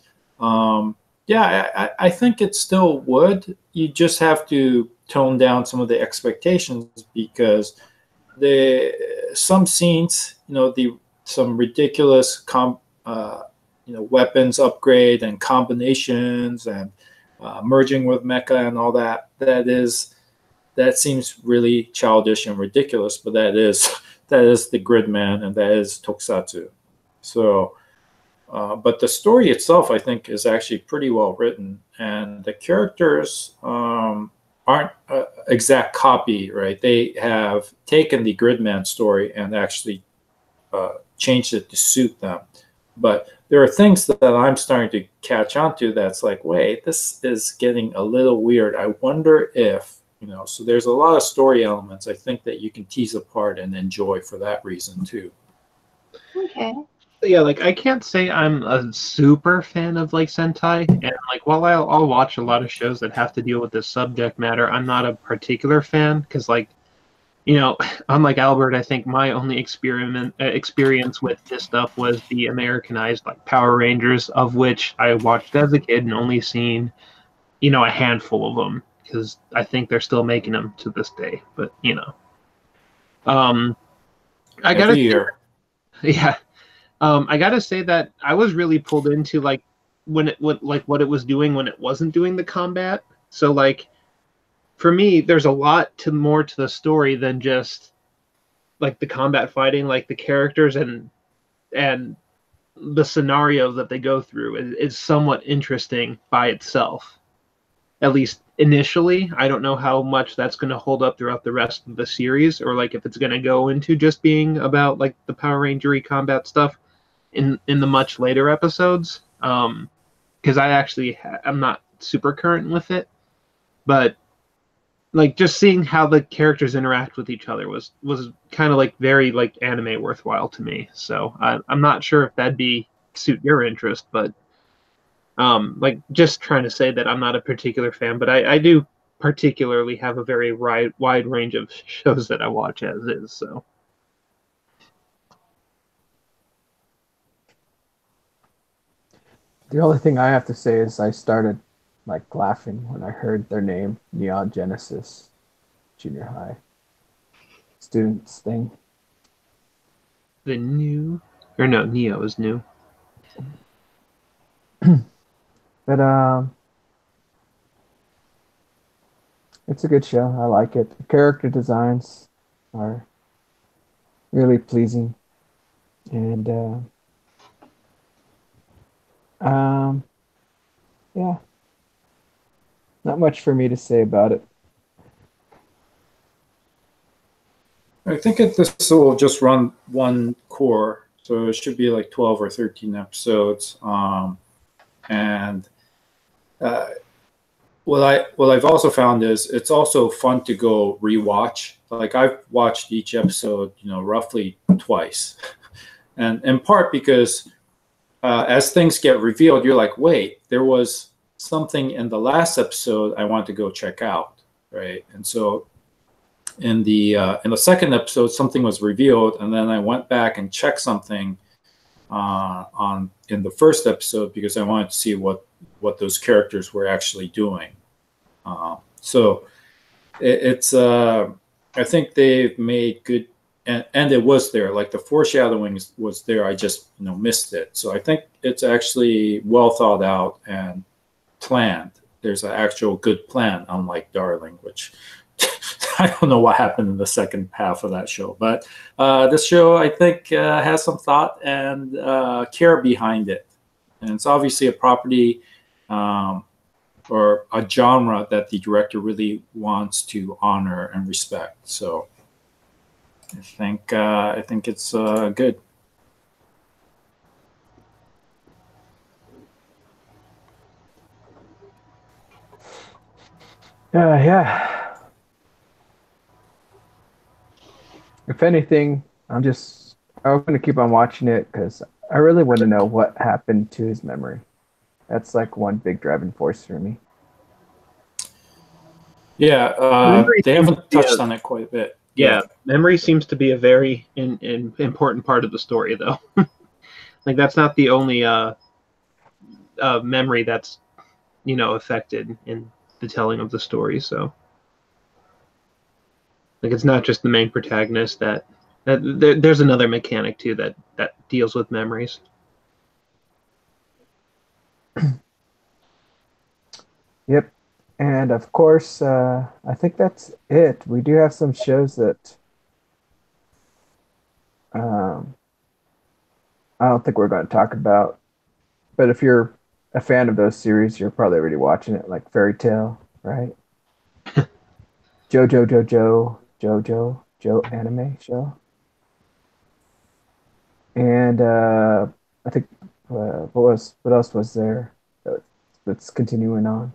Yeah, I think it still would. You just have to tone down some of the expectations because some scenes, some ridiculous weapons upgrade and combinations and merging with mecha and all that. That seems really childish and ridiculous, but that is the Gridman and that is Tokusatsu. So, but the story itself, I think, is actually pretty well written, and the characters aren't exact copy, right? They have taken the Gridman story and actually changed it to suit them. But there are things that I'm starting to catch on to that's like, wait, this is getting a little weird. I wonder if, so there's a lot of story elements I think that you can tease apart and enjoy for that reason too. Okay. Yeah, like I can't say I'm a super fan of like Sentai, and like while I'll watch a lot of shows that have to deal with this subject matter, I'm not a particular fan because like, unlike Albert, I think my only experience with this stuff was the Americanized like Power Rangers, of which I watched as a kid and only seen, a handful of them because I think they're still making them to this day. But I gotta Every year. yeah. I gotta say that I was really pulled into like what it was doing when it wasn't doing the combat. So like for me, there's a lot more to the story than just like the combat fighting. Like the characters and the scenario that they go through is somewhat interesting by itself. At least initially, I don't know how much that's going to hold up throughout the rest of the series, or like if it's going to go into just being about like the Power Rangery combat stuff in the much later episodes, because I'm not super current with it, but like just seeing how the characters interact with each other was kind of like very like anime worthwhile to me. So I'm not sure if that'd be suit your interest, but like just trying to say that I'm not a particular fan, but I do particularly have a very wide range of shows that I watch as is. So The only thing I have to say is I started like laughing when I heard their name, Neon Genesis Junior High students thing. the new or no, Neo is new. But it's a good show. I like it. The character designs are really pleasing, and yeah, not much for me to say about it. I think this will just run one core, so it should be like 12 or 13 episodes. And what I've also found is it's also fun to go rewatch. Like I've watched each episode, roughly twice, and in part because as things get revealed, you're like, wait, there was something in the last episode I want to go check out, right? And so in the second episode, something was revealed, and then I went back and checked something in the first episode because I wanted to see what those characters were actually doing. So it's I think they've made good, and it was there, like the foreshadowing was there. I just missed it. So I think it's actually well thought out and planned. There's an actual good plan, unlike Darling, which I don't know what happened in the second half of that show. But this show, I think, has some thought and care behind it. And it's obviously a property or a genre that the director really wants to honor and respect. So I think it's good. Yeah. If anything, I'm going to keep on watching it because I really want to know what happened to his memory. That's like one big driving force for me. Yeah, Memory they seems to haven't be touched a- on it quite a bit. Yeah, memory seems to be a very important part of the story, though. Like that's not the only memory that's affected in the telling of the story. So like it's not just the main protagonist there's another mechanic too that deals with memories. Yep. And of course, I think that's it. We do have some shows that um, I don't think we're going to talk about. But if you're a fan of those series, you're probably already watching it, like Fairy Tale, right? Joe anime show. And I think what else was there that's continuing on?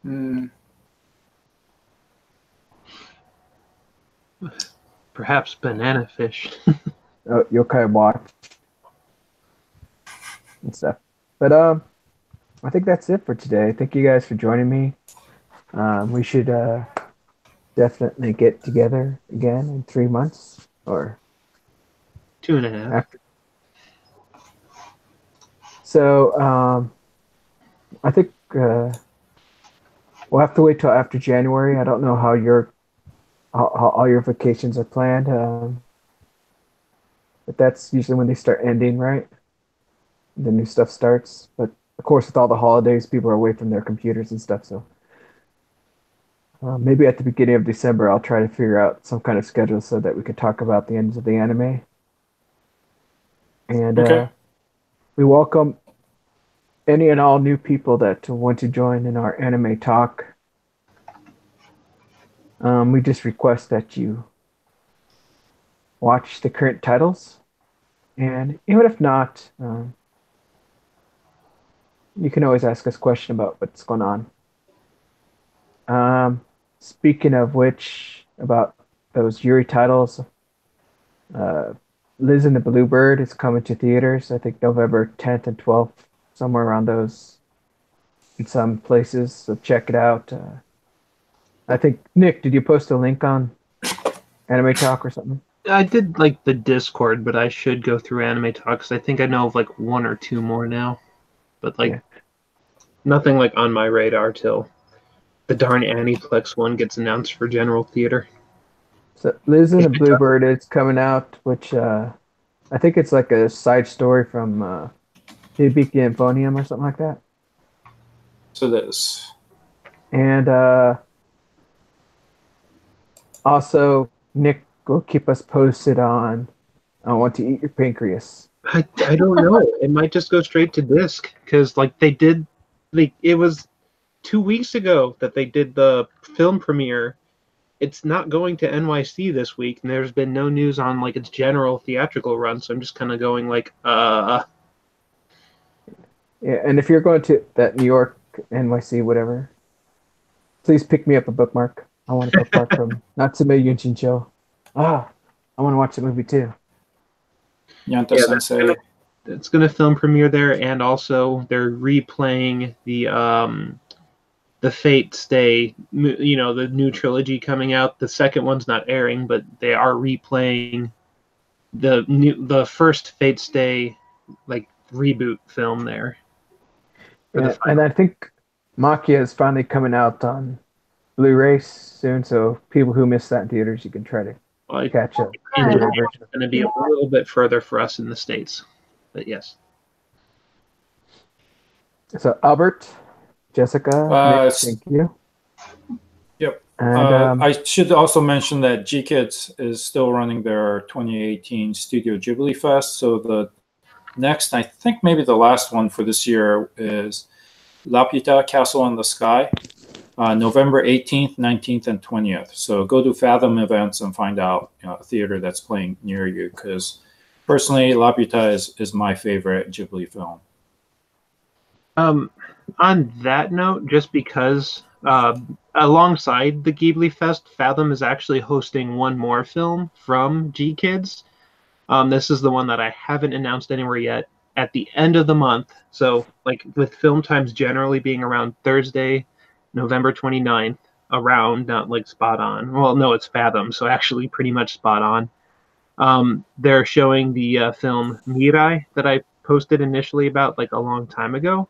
Mm. Perhaps Banana Fish. Yokai Watch and stuff. But I think that's it for today. Thank you guys for joining me. We should definitely get together again in 3 months or 2.5. after. So I think we'll have to wait till after January. I don't know how how all your vacations are planned, but that's usually when they start ending, right? The new stuff starts. But of course, with all the holidays, people are away from their computers and stuff. So maybe at the beginning of December, I'll try to figure out some kind of schedule so that we could talk about the ends of the anime. And Okay. we welcome any and all new people that want to join in our anime talk. We just request that you watch the current titles, and even if not, you can always ask us a question about what's going on. Speaking of which, about those Yuri titles, uh, Liz and the Bluebird is coming to theaters. I think November 10th and 12th, somewhere around those in some places. So check it out. I think Nick, did you post a link on Anime Talk or something? I did like the Discord, but I should go through Anime Talk because I think I know of like one or two more now. But like nothing like on my radar till the darn Aniplex one gets announced for general theater. So Liz and the Bluebird is coming out, which I think it's like a side story from Hibiki and Phonium or something like that. So this. And also, Nick will keep us posted on I Want to Eat Your Pancreas. I don't know. It might just go straight to disc because like it was 2 weeks ago that they did the film premiere. It's not going to NYC this week, and there's been no news on like its general theatrical run. So I'm just kind of going like, Yeah, and if you're going to that New York, NYC, whatever, please pick me up a bookmark. I want a bookmark from Natsume Yunshincho. I want to watch the movie too. Yanta Sensei. It's gonna film premiere there, and also they're replaying the Fate Stay, the new trilogy coming out. The second one's not airing, but they are replaying the first Fate Stay like reboot film there. And I think Makia is finally coming out on Blu-ray soon, so people who missed that in theaters, you can try to catch up. It's going to be a little bit further for us in the States, but yes. So Albert, Jessica, Nick, thank you. Yep. And I should also mention that G-Kids is still running their 2018 Studio Ghibli Fest. So the next, I think maybe the last one for this year is La Pieta Castle in the Sky, November 18th, 19th, and 20th. So go to Fathom Events and find out a theater that's playing near you, because personally, La Pieta is my favorite Ghibli film. On that note, just because alongside the Ghibli Fest, Fathom is actually hosting one more film from G Kids. This is the one that I haven't announced anywhere yet. At the end of the month, so like with film times generally being around Thursday, November 29th, around, not like spot on. Well, no, it's Fathom, so actually pretty much spot on. They're showing the film Mirai that I posted initially about like a long time ago.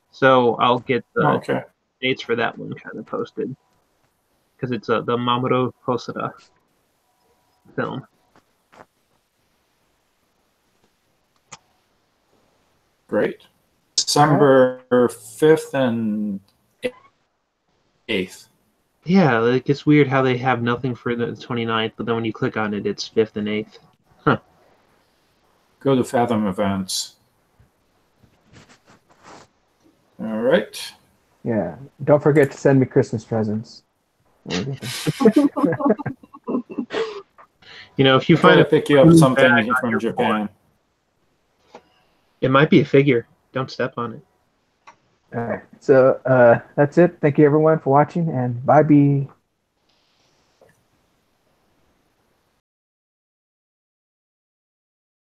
So I'll get the Okay. dates for that one kind of posted because it's the Mamoru Hosoda film. Great. December 5th and 8th. Yeah, like it's weird how they have nothing for the 29th, but then when you click on it, it's 5th and 8th. Huh. Go to Fathom events. All right. Yeah. Don't forget to send me Christmas presents. You know, if you Try find to a pick you up something bag on from your Japan. it might be a figure. Don't step on it. All right. So that's it. Thank you everyone for watching, and bye.